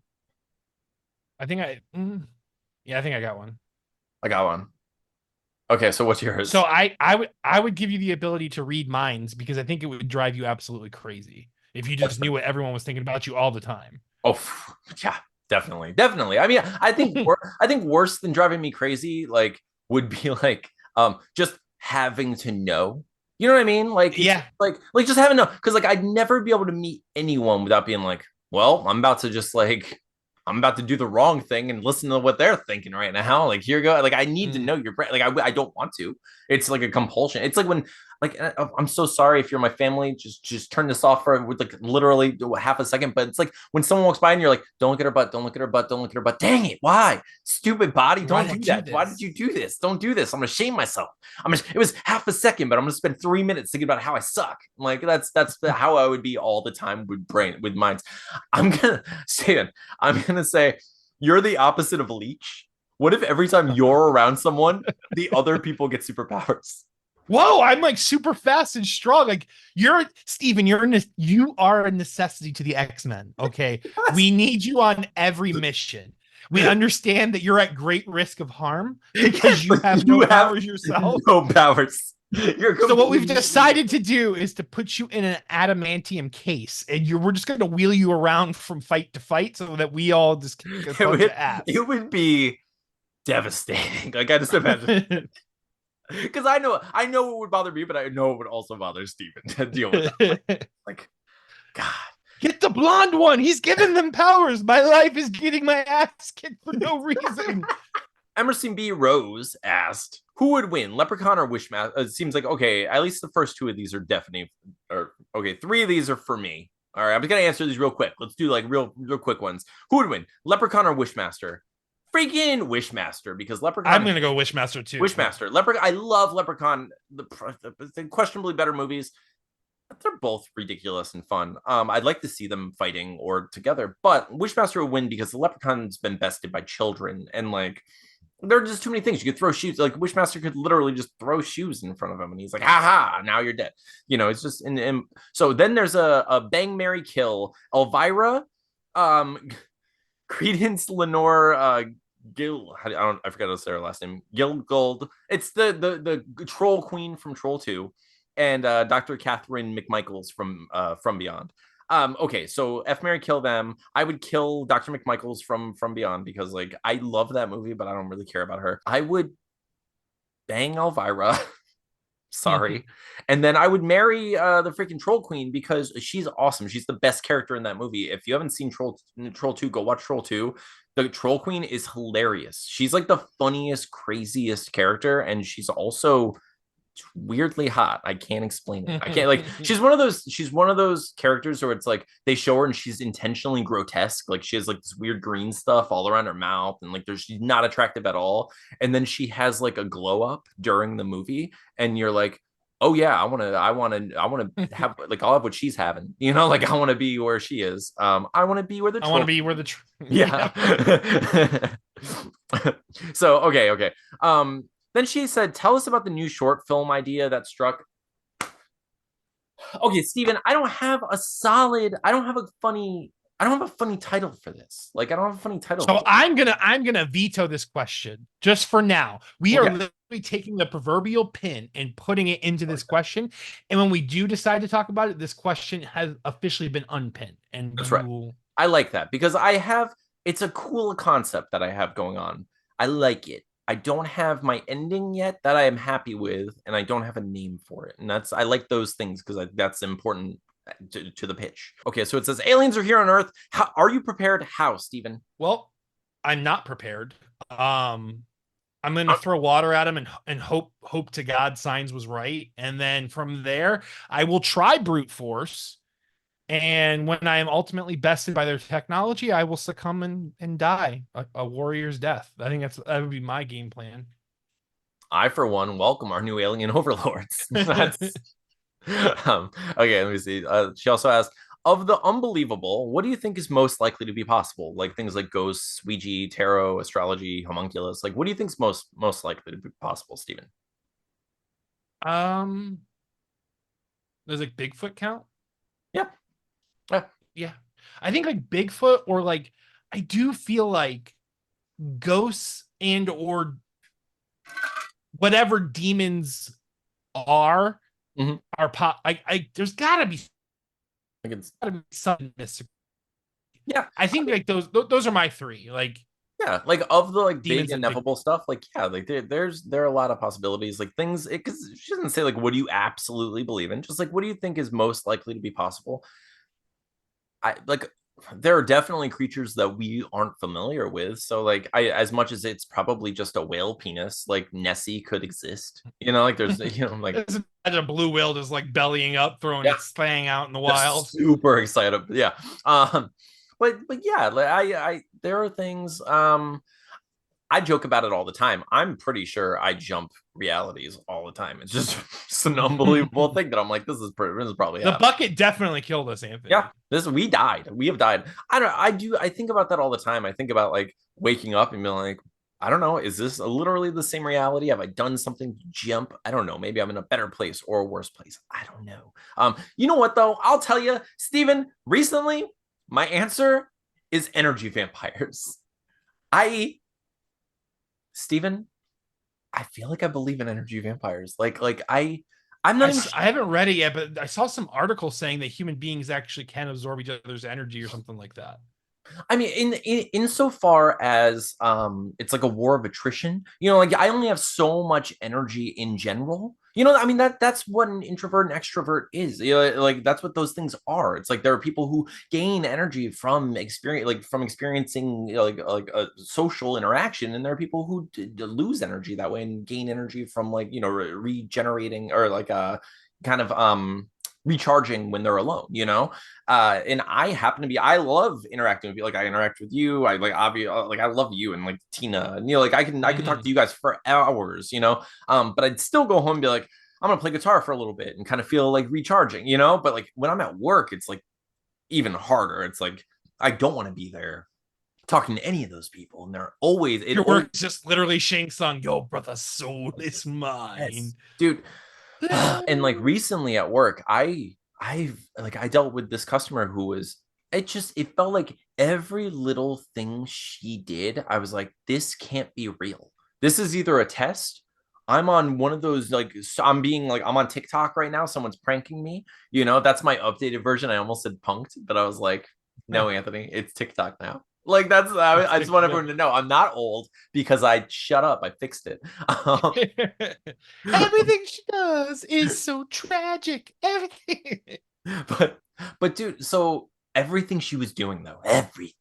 I think I got one. I got one. Okay, so what's yours? So I would give you the ability to read minds because I think it would drive you absolutely crazy if you just knew what everyone was thinking about you all the time. Oh yeah, definitely. I mean, I think worse than driving me crazy like would be like just having to know. You know what I mean? Like yeah, like just having to know because like I'd never be able to meet anyone without being like, well, I'm about to do the wrong thing and listen to what they're thinking right now. Like, here you go. Like, I need to know your brain. Like, I don't want to. It's like a compulsion. It's like when, like, I'm so sorry if you're my family. Just turn this off for with like literally half a second. But it's like when someone walks by and you're like, don't look at her butt. Don't look at her butt. Don't look at her butt. Dang it! Why, stupid body? Don't do that. Why did you do this? Don't do this. I'm gonna shame myself. It was half a second, but I'm gonna spend 3 minutes thinking about how I suck. Like that's how I would be all the time with minds. I'm gonna say it. I'm gonna say you're the opposite of Leech. What if every time you're around someone, the other people get superpowers? Whoa, I'm like super fast and strong. Like you're Steven, you are a necessity to the X-Men. Okay. We need you on every mission. We understand that you're at great risk of harm because you have no powers yourself. No powers. So what we've decided to do is to put you in an adamantium case, and we're just going to wheel you around from fight to fight, so that we all just kick a bunch of ass. It would be devastating. Like I just imagine, because I know it would bother me, but I know it would also bother Steven to deal with that. Like, God. Get the blonde one. He's giving them powers. My life is getting my ass kicked for no reason. Emerson B. Rose asked, who would win, Leprechaun or Wishmaster? It seems like, okay, at least the first two of these are definitely, or okay, three of these are for me. All right, I'm just going to answer these real quick. Let's do like real quick ones. Who would win, Leprechaun or Wishmaster? Freaking Wishmaster, because Leprechaun. I'm going to go Wishmaster too. Wishmaster. Leprechaun. I love Leprechaun. The questionably better movies. They're both ridiculous and fun. I'd like to see them fighting or together, but Wishmaster would win because the Leprechaun's been bested by children, and like there are just too many things. You could throw shoes. Like Wishmaster could literally just throw shoes in front of him, and he's like, "Ha ha! Now you're dead." You know, it's just. And so then there's a Bang Mary Kill. Elvira, Credence, Lenore, Gil. I forgot to say her last name. Gil Gold. It's the troll queen from Troll 2, and Dr. Catherine McMichaels from Beyond. Okay, so F Mary kill them. I would kill Dr. McMichaels from Beyond because like I love that movie, but I don't really care about her. I would bang Elvira. Sorry. And then I would marry the freaking Troll Queen because she's awesome. She's the best character in that movie. If you haven't seen Troll 2, go watch Troll 2. The Troll Queen is hilarious. She's like the funniest, craziest character, and she's also weirdly hot. I can't explain it. I can't like she's one of those characters where it's like they show her and she's intentionally grotesque. Like she has like this weird green stuff all around her mouth and like she's not attractive at all. And then she has like a glow up during the movie and you're like, "Oh yeah, I want to have like I'll have what she's having." You know, like I want to be where she is. I want to be where the I want to be where the yeah. So okay. Then she said, "Tell us about the new short film idea that struck." Okay, Steven, I don't have a funny title for this. Like, I don't have a funny title. So I'm gonna veto this question just for now. We are literally taking the proverbial pin and putting it into this question. And when we do decide to talk about it, this question has officially been unpinned. And that's right. I like that because it's a cool concept that I have going on. I like it. I don't have my ending yet that I am happy with, and I don't have a name for it. And I like those things because that's important to the pitch. Okay, so it says aliens are here on Earth. How are you prepared? How, Stephen? Well, I'm not prepared. I'm gonna throw water at him and hope to God Signs was right, and then from there I will try brute force. And when I am ultimately bested by their technology, I will succumb and die a warrior's death. I think that would be my game plan. I, for one, welcome our new alien overlords. That's okay. Let me see. She also asked, of the unbelievable, what do you think is most likely to be possible? Like things like ghosts, Ouija, tarot, astrology, homunculus. Like, what do you think is most likely to be possible, Stephen? Um, does like Bigfoot count? Yeah. Yeah. Yeah. I think like Bigfoot or like I do feel like ghosts and or whatever demons are mm-hmm. are pop. There's gotta be something mystical. Yeah, I think like those are my three. Like yeah, like of the like big and ineffable stuff, like yeah, like there are a lot of possibilities, like things. Because she doesn't say like what do you absolutely believe in, just like what do you think is most likely to be possible. I like there are definitely creatures that we aren't familiar with. So like as much as it's probably just a whale penis, like Nessie could exist. You know, like there's like a blue whale just like bellying up, throwing its thing out in the wild. Super excited. Yeah. But yeah, like I there are things I joke about it all the time. I'm pretty sure I jump realities all the time. It's just it's an unbelievable thing that I'm like, this is probably the bucket definitely killed us, Anthony. Yeah, we died. We have died. I think about that all the time. I think about like waking up and being like, I don't know, is this literally the same reality? Have I done something to jump? I don't know. Maybe I'm in a better place or a worse place. I don't know. You know what though? I'll tell you, Stephen, recently my answer is energy vampires. Stephen, I feel like I believe in energy vampires. I'm not. I haven't read it yet, but I saw some articles saying that human beings actually can absorb each other's energy or something like that. I mean, insofar as it's like a war of attrition. You know, like I only have so much energy in general. You know, I mean that's what an introvert and extrovert is. You know, like that's what those things are. It's like there are people who gain energy from experiencing like a social interaction, and there are people who lose energy that way and gain energy from like regenerating or like kind of recharging when they're alone, you know. And I love interacting with you. Like I interact with you. I like obviously like I love you and like Tina, and like I could talk to you guys for hours, you know. But I'd still go home and be like, I'm gonna play guitar for a little bit and kind of feel like recharging, you know. But like when I'm at work, it's like even harder. It's like I don't want to be there talking to any of those people, and they're always your work just literally Shang Tsung, yo brother, soul is mine, yes, dude. And like recently at work, I dealt with this customer who was it felt like every little thing she did, I was like, this can't be real. This is either a test. I'm on one of those like I'm on TikTok right now. Someone's pranking me. That's my updated version. I almost said punked, but I was like, no, Anthony, it's TikTok now. Like I just want everyone to know I'm not old because I shut up. I fixed it. Everything she does is so tragic. Everything. but but dude, so everything she was doing though, every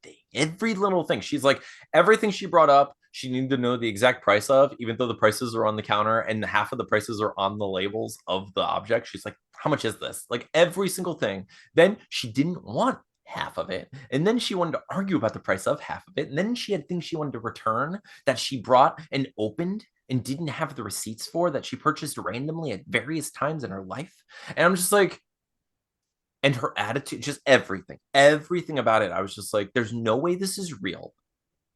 little thing, she's like, everything she brought up, she needed to know the exact price of, even though the prices are on the counter and half of the prices are on the labels of the object. She's like, how much is this? Like every single thing. Then she didn't want half of it, and then she wanted to argue about the price of half of it, and then she had things she wanted to return that she brought and opened and didn't have the receipts for, that she purchased randomly at various times in her life. And I'm just like, and her attitude, just everything about it. I was just like, there's no way this is real.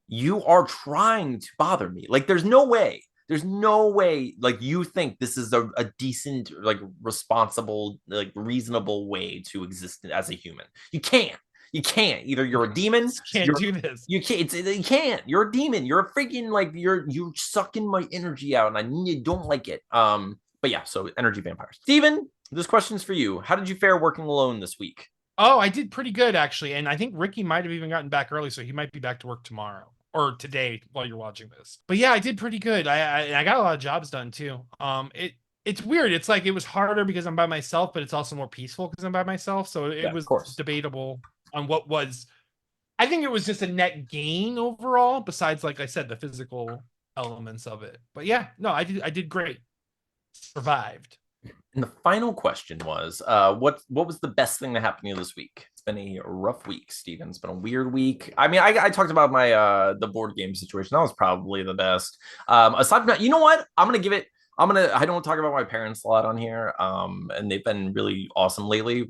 You are trying to bother me. Like, there's no way, like, you think this is a decent, like, responsible, like, reasonable way to exist as a human. You can't. Either you're a demon, Can't you're do this. you can't. You can't. You're a demon. You're a freaking, like, you're sucking my energy out, and I don't like it. But yeah, so energy vampires. Steven, this question's for you. How did you fare working alone this week? Oh, I did pretty good actually, and I think Ricky might have even gotten back early, so he might be back to work tomorrow or today while you're watching this. But yeah, I did pretty good. I got a lot of jobs done too. It's weird. It's like it was harder because I'm by myself, but it's also more peaceful because I'm by myself. So it Yeah, of was course. debatable on what was. I think it was just a net gain overall, besides, like I said, the physical elements of it. But yeah, no, I did great. Survived. And the final question was, what was the best thing that happened to you this week? It's been a rough week, Steven. It's been a weird week. I mean, I talked about my the board game situation. That was probably the best. Aside from that, you know what? I don't talk about my parents a lot on here. And they've been really awesome lately.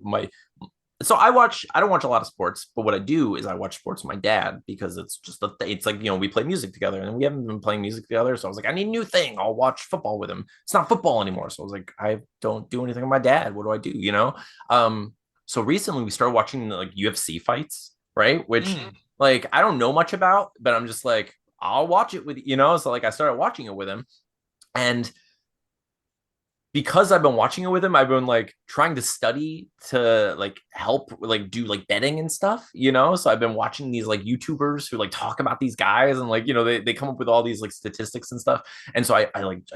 I don't watch a lot of sports, but what I do is I watch sports with my dad, because it's like, we play music together, and we haven't been playing music together. So I was like, I need a new thing. I'll watch football with him. It's not football anymore. So I was like, I don't do anything with my dad. What do I do? So recently we started watching like UFC fights, right? Which, like, I don't know much about, but I'm just like, I'll watch it with. So like I started watching it with him, and because I've been watching it with him, I've been like trying to study to like help like do like betting and stuff. So I've been watching these like YouTubers who like talk about these guys, and like, they come up with all these like statistics and stuff. And so I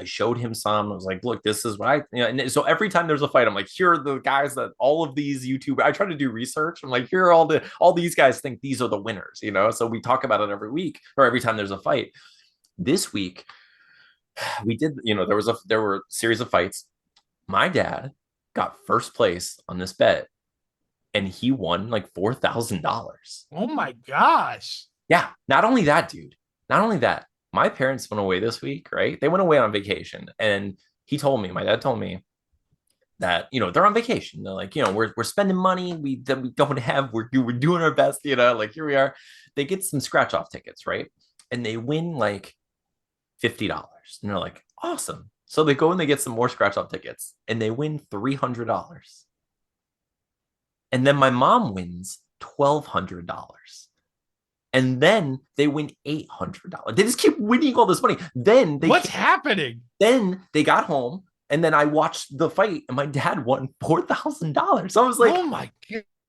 showed him some. I was like, look, this is what and so every time there's a fight, I'm like, here are the guys that all of these YouTubers, I try to do research. I'm like, here are all these guys think these are the winners. So we talk about it every week, or every time there's a fight. This week we did, there were a series of fights. My dad got first place on this bet, and he won like $4,000. Oh my gosh. Yeah. Not only that, dude. Not only that. My parents went away this week, right? They went away on vacation, and my dad told me that they're on vacation. They're like, we're spending money. We don't have. We're doing our best. Like, here we are. They get some scratch off tickets, right? And they win like $50, and they're like, awesome. So they go and they get some more scratch off tickets, and they win $300. And then my mom wins $1,200. And then they win $800. They just keep winning all this money. What's happening? Then they got home, and then I watched the fight, and my dad won $4,000. So I was like, oh my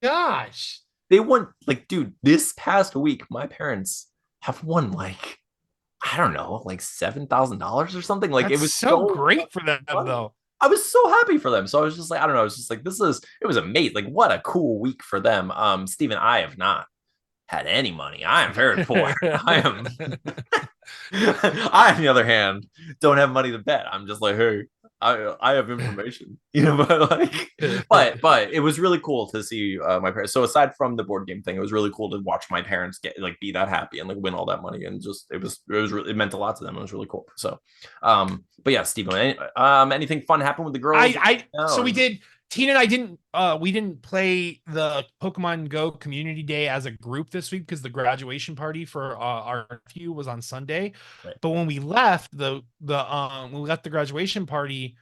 gosh. They won, like, dude, this past week, my parents have won like, I don't know, like $7,000 or something. Like, That's it was so great for them, fun. though. I was so happy for them. So I was just like, I don't know. I was just like, it was amazing. Like, what a cool week for them. Steven, I have not had any money. I am very poor. I am. I, on the other hand, don't have money to bet. I'm just like, hey, I have information, but like, but it was really cool to see my parents. So aside from the board game thing, it was really cool to watch my parents be that happy and like win all that money, and just it meant a lot to them. It was really cool. So, but yeah, Steve, anything fun happened with the girls? So we did. Tina and I we didn't play the Pokemon Go Community Day as a group this week because the graduation party for our nephew was on Sunday. Right. But when we left when we left the graduation party,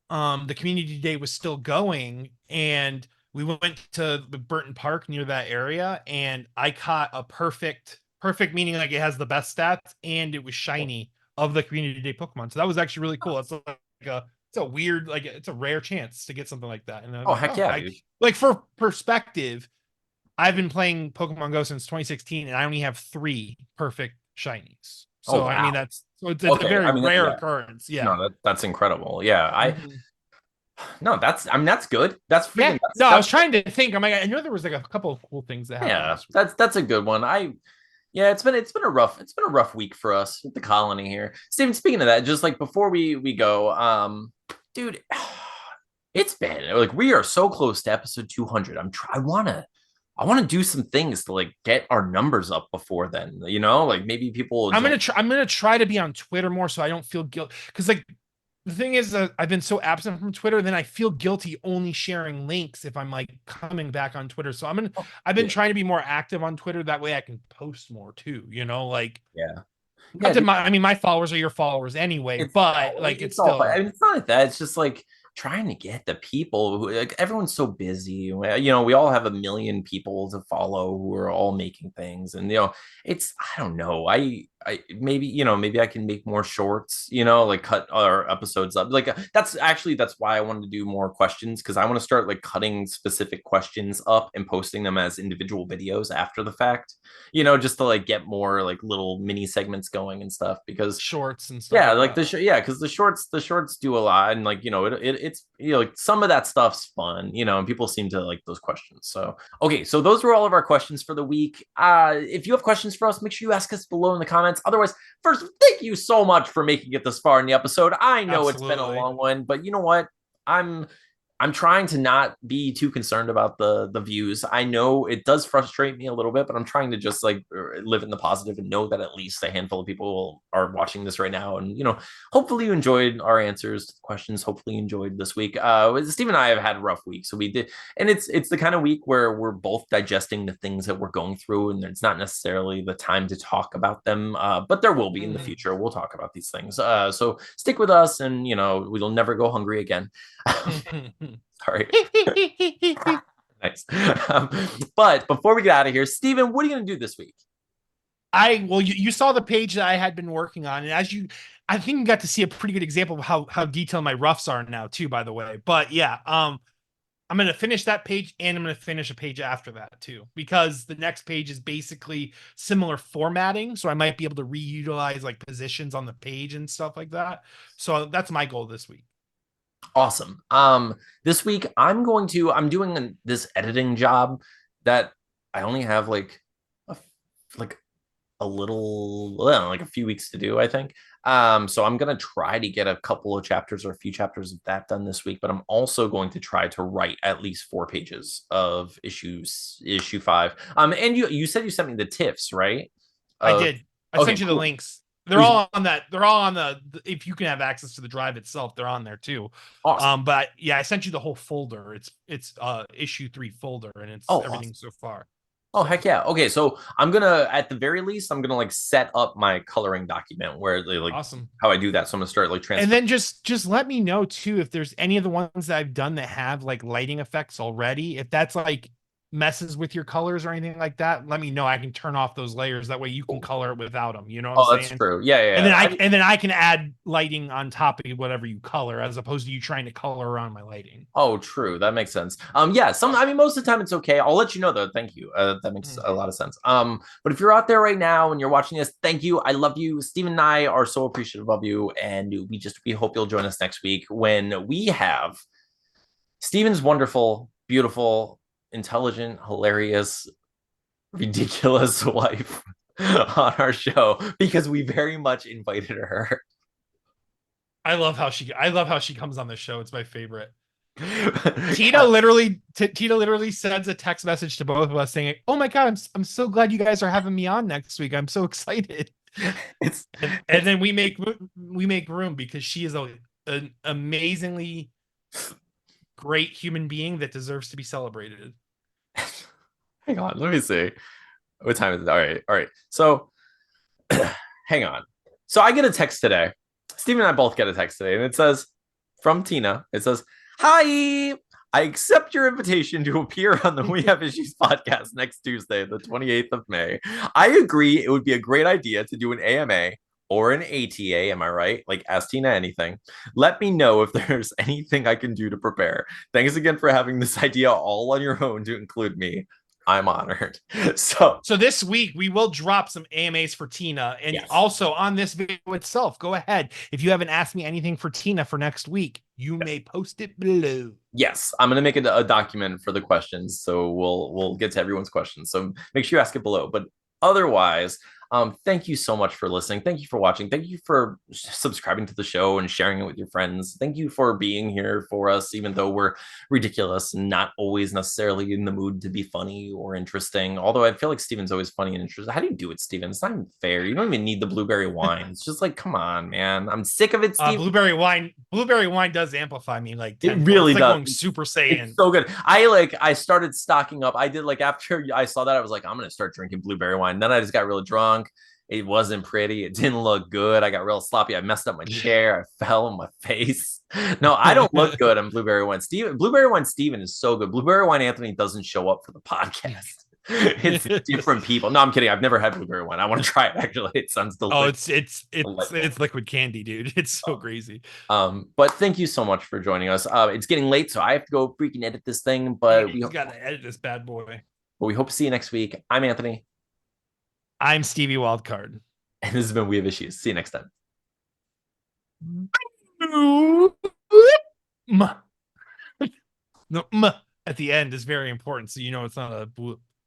the Community Day was still going, and we went to the Burton Park near that area, and I caught a perfect meaning like it has the best stats and it was shiny of the Community Day Pokemon. So that was actually really cool. It's like a it's a weird like it's a rare chance to get something like that. And I'm Oh like, heck oh, yeah, I dude. like for perspective, I've been playing Pokemon Go since 2016, and I only have three perfect shinies. Oh So I mean, wow. it's a Okay, very I mean rare yeah. occurrence. Yeah. No, that's incredible. Yeah, I Mhm. no, that's I mean that's good. That's Yeah. freaking No, I that's was trying to think. I'm like, I know there was like a couple of cool things that happened yeah, this week. that's a good one. I Yeah, it's been a rough week for us with the colony here. Steven, speaking of that, just like before we go, dude, it's been like we are so close to episode 200. I want to do some things to like get our numbers up before then, you know, like maybe people will join. I'm gonna try to be on Twitter more so I don't feel guilt. Because like the thing is that I've been so absent from Twitter, then I feel guilty only sharing links if I'm like coming back on Twitter. So I've been Yeah, trying to be more active on Twitter. That way I can post more too, like yeah, not yeah, that dude. I mean my followers are your followers anyway, but like it's It's all fine. I still mean, it's not like that. It's just like trying to get the people who like everyone's so busy. You know, we all have a million people to follow who are all making things, and it's I don't know. I maybe maybe I can make more shorts. Like cut our episodes up. Like that's why I wanted to do more questions because I want to start like cutting specific questions up and posting them as individual videos after the fact. Just to like get more like little mini segments going and stuff because shorts and stuff yeah, like like that. yeah, because the shorts do a lot, and like it's like some of that stuff's fun, and people seem to like those questions. So okay, so those were all of our questions for the week. If you have questions for us, make sure you ask us below in the comments. Otherwise, first, thank you so much for making it this far in the episode. I know it's been a Absolutely. long one, but you know what? I'm I'm trying to not be too concerned about the views. I know it does frustrate me a little bit, but I'm trying to just like live in the positive and know that at least a handful of people are watching this right now. And hopefully you enjoyed our answers to the questions. Hopefully you enjoyed this week. Steve and I have had a rough week, so we did, and it's the kind of week where we're both digesting the things that we're going through, and it's not necessarily the time to talk about them. But there will be in the Mhm. future. We'll talk about these things. So stick with us, and we'll never go hungry again. Sorry. Nice. Um, but before we get out of here, Steven, what are you going to do this week? You saw the page that I had been working on, and I think you got to see a pretty good example of how detailed my roughs are now too, by the way. But yeah, I'm gonna finish that page and I'm gonna finish a page after that too, because the next page is basically similar formatting, so I might be able to reutilize like positions on the page and stuff like that. So that's my goal this week. Awesome. This week I'm doing this editing job that I only have like a little, well, like a few weeks to do, I think. So I'm gonna try to get a couple of chapters or a few chapters of that done this week, but I'm also going to try to write at least 4 pages of issue 5. And you said you sent me the tiffs, right? I Of did. I Okay, sent you the cool. links. They're all on that. They're all on if you can have access to the drive itself, they're on there too. Awesome. But yeah, I sent you the whole folder. It's issue 3 folder, and it's Oh, everything awesome. so far. Oh, heck So yeah. Okay, so I'm gonna, at the very least, I'm gonna like set up my coloring document where they like awesome. how I do that. So I'm gonna start like And transfer. then just let me know too if there's any of the ones that I've done that have like lighting effects already. If that's like messes with your colors or anything like that, let me know. I can turn off those layers. That way you can color it without them. You know what I'm Oh, that's saying? true. Yeah, And yeah. then I can add lighting on top of whatever you color, as opposed to you trying to color around my lighting. Oh, true. That makes sense. Yeah, I mean, most of the time it's okay. I'll let you know though. Thank you. That makes Mm. a lot of sense. But if you're out there right now and you're watching this, thank you. I love you. Steven and I are so appreciative of you. And we hope you'll join us next week when we have Steven's wonderful, beautiful, intelligent, hilarious, ridiculous wife on our show because we very much invited her. I love how she comes on the show. It's my favorite. God, Tita literally sends a text message to both of us saying, "Oh my god, I'm so glad you guys are having me on next week. I'm so excited." it's And it's then we make room because she is an amazingly great human being that deserves to be celebrated. hang on, let me see. What time is it? All right. So hang on. So I get a text today. Steve and I both get a text today, and it says from Tina. It says, "Hi. I accept your invitation to appear on the We Have Issues podcast next Tuesday, the 28th of May. I agree. It would be a great idea to do an AMA or an ATA. Am I right? Like, ask Tina anything. Let me know if there's anything I can do to prepare. Thanks again for having this idea all on your own to include me. I'm honored. So this week we will drop some AMAs for Tina, and yes. also on this video itself, go ahead. If you haven't asked me anything for Tina for next week, you may post it below. Yes, I'm gonna make a document for the questions, so we'll get to everyone's questions. So make sure you ask it below. But otherwise, thank you so much for listening. Thank you for watching. Thank you for subscribing to the show and sharing it with your friends. Thank you for being here for us, even though we're ridiculous and not always necessarily in the mood to be funny or interesting. Although I feel like Steven's always funny and interesting. How do you do it, Steven? It's not even fair. You don't even need the blueberry wine. It's just like, come on, man. I'm sick of it, Steven. Blueberry wine does amplify me like it really it's like does. Going Super Saiyan. It's so good. I started stocking up. I did like after I saw that, I was like, I'm gonna start drinking blueberry wine. Then I just got really drunk. It wasn't pretty. It didn't look good. I got real sloppy. I messed up my chair. I fell on my face. No, I don't look good on blueberry wine. Blueberry wine Steven is so good. Blueberry wine Anthony doesn't show up for the podcast. It's different people. No, I'm kidding. I've never had blueberry wine. I want to try it actually. It sounds delicious. It's liquid candy, dude. It's so crazy. But thank you so much for joining us. It's getting late, so I have to go freaking edit this thing. But we got to edit this bad boy. But we hope to see you next week. I'm Anthony. I'm Stevie Wildcard. And this has been We Have Issues. See you next time. No, at the end is very important, so you know it's not a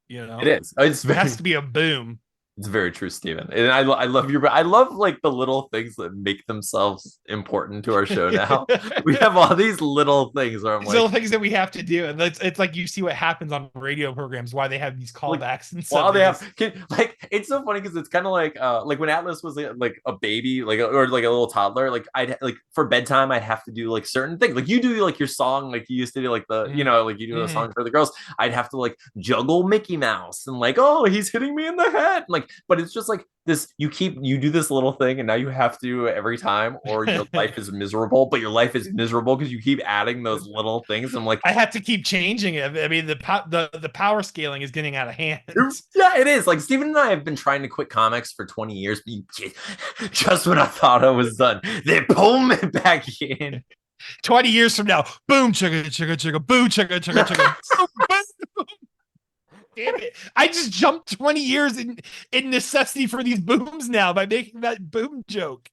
it is. It has to be a boom. It's very true, Steven. And I love I love like the little things that make themselves important to our show now. We have all these little things where I'm little things that we have to do. And it's like you see what happens on radio programs, why they have these callbacks and stuff. While they have it's so funny because it's kind of like when Atlas was like a baby, or like a little toddler, like I'd like for bedtime, I'd have to do like certain things. Like you do like your song, like you used to do like the, like you do a song for the girls. I'd have to like juggle Mickey Mouse and like, oh, he's hitting me in the head. Like, but it's just like this, you do this little thing and now you have to every time or your life is miserable, but your life is miserable because you keep adding those little things. I'm like, I have to keep changing it. I mean, the power scaling is getting out of hand. Yeah, it is. Like Steven and I have been trying to quit comics for 20 years, but just when I thought I was done, they pull me back in. 20 years from now, boom, chugga, chugga, chugga, boom, chugga, chugga, chugga. Damn it. I just jumped 20 years in necessity for these booms now by making that boom joke.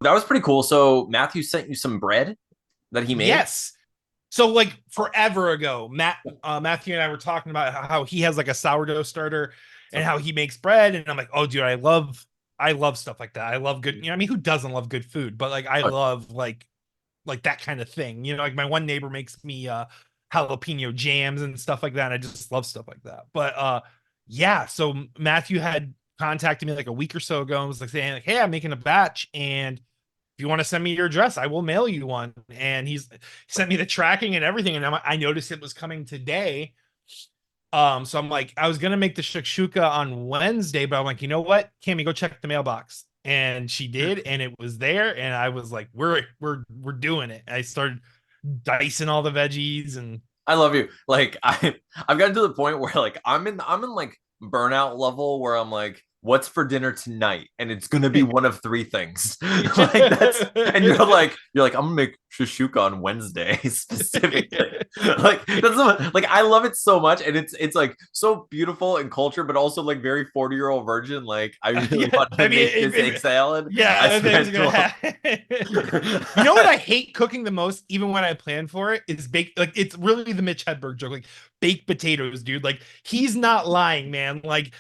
That was pretty cool. So Matthew sent you some bread that he made? Yes. So like forever ago, Matthew and I were talking about how he has like a sourdough starter and how he makes bread. And I'm like, oh, dude, I love stuff like that. I love good, I mean, who doesn't love good food? But like, I love like that kind of thing. Like my one neighbor makes me jalapeno jams and stuff like that. And I just love stuff like that. But yeah, so Matthew had contacted me like a week or so ago and was like saying like, hey, I'm making a batch, and if you want to send me your address, I will mail you one. And he sent me the tracking and everything. And I noticed it was coming today. So I'm like, I was going to make the shakshuka on Wednesday, but I'm like, you know what? Cammy, go check the mailbox. And she did. And it was there. And I was like, we're doing it. I started dicing all the veggies, and I love you. Like I've gotten to the point where like I'm in like burnout level where I'm like, what's for dinner tonight? And it's gonna be one of three things. Like that's, and you're like, I'm gonna make shashuka on Wednesday specifically. Like that's like I love it so much, and it's like so beautiful in culture, but also like very 40-year-old virgin. Like I really want to make this egg salad. Yeah, you know what I hate cooking the most, even when I plan for it, is baked. Like it's really the Mitch Hedberg joke, like baked potatoes, dude. Like he's not lying, man. Like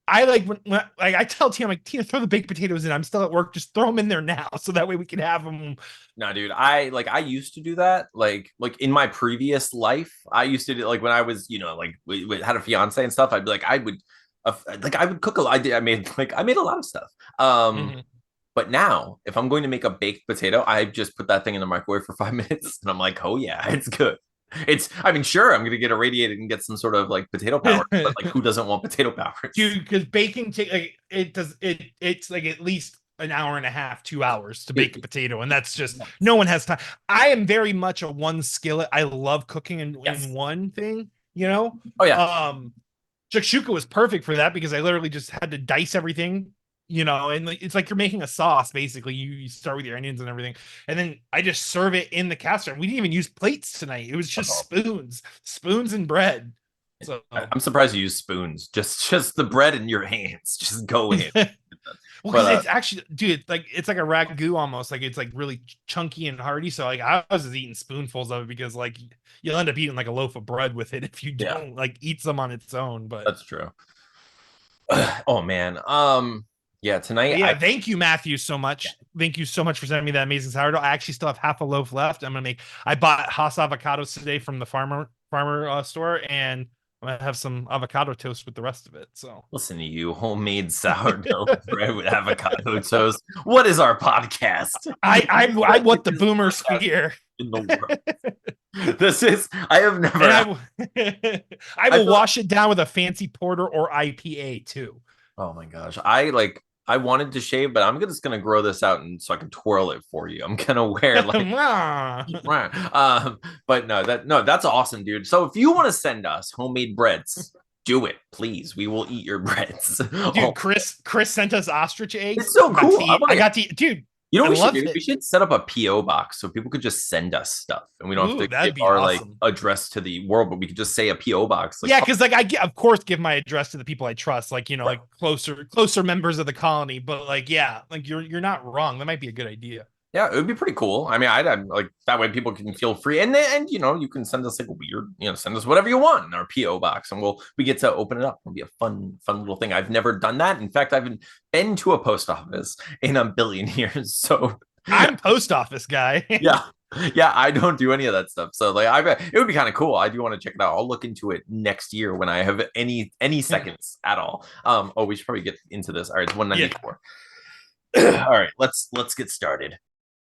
I like when I tell Tina, I'm like, Tina, throw the baked potatoes in. I'm still at work. Just throw them in there now, so that way we can have them. No, dude, I used to do that. Like in my previous life, I used to do, like when I was, like we had a fiance and stuff. I'd be like, I would cook I made a lot of stuff. But now, if I'm going to make a baked potato, I just put that thing in the microwave for 5 minutes, and I'm like, oh yeah, it's good. I mean, sure, I'm gonna get irradiated and get some sort of like potato power, but like, who doesn't want potato powers? Dude, because baking take like it does it's like at least an hour and a half, 2 hours to bake a It- potato, and that's just no one has time. I am very much a one skillet. I love cooking in yes. one thing, you know. Oh yeah. Um Shakshuka was perfect for that because I literally just had to dice everything, and it's like you're making a sauce basically. You start with your onions and everything, and then I just serve it in the cast iron. We didn't even use plates tonight. It was That's just all. spoons and bread. So I'm surprised you use spoons. Just the bread in your hands. Just go in. well, But because it's actually, dude, it's like a ragu almost. Like it's like really chunky and hearty. So like I was just eating spoonfuls of it because like you'll end up eating like a loaf of bread with it if you yeah, don't like eat some on its own. But that's true. Oh man. Yeah, tonight But I yeah, thank you, Matthew, so much. Thank you so much for sending me that amazing sourdough. I actually still have half a loaf left. I bought Haas avocados today from the farmer store, and I'm gonna have some avocado toast with the rest of it. So listen to you, homemade sourdough bread with avocado toast. What is our podcast? I'm What what the is the boomers podcast fear. in the world? This is I have And never I I will feel wash it down with a fancy porter or IPA too. oh my gosh. I wanted to shave, but I'm just gonna grow this out and so I can twirl it for you. I'm gonna wear like um, but no, that's awesome, dude. So if you want to send us homemade breads, do it, please. We will eat your breads. Dude, Oh, Chris sent us ostrich eggs. it's so I got to cool. eat. I got to eat. Dude, You know I what we should loved do? We it. should set up a PO box so people could just send us stuff, and we don't have Ooh, to give that'd be our like awesome. address to the world, but we could just say a PO box. Like, Yeah, because like of course give my address to the people I trust, like like closer members of the colony. But like, yeah, like you're not wrong. That might be a good idea. yeah, it would be pretty cool. I mean, I'd like that way people can feel free, and you can send us like weird, send us whatever you want in our PO box, and we get to open it up. It'll be a fun little thing. I've never done that. In fact, I've been to a post office in a billion years, so I'm post office guy. yeah. Yeah, I don't do any of that stuff. So like I bet it would be kind of cool. I do want to check it out. I'll look into it next year when I have any seconds at all. Oh, we should probably get into this. All right, it's Yeah. 194. All right, let's get started.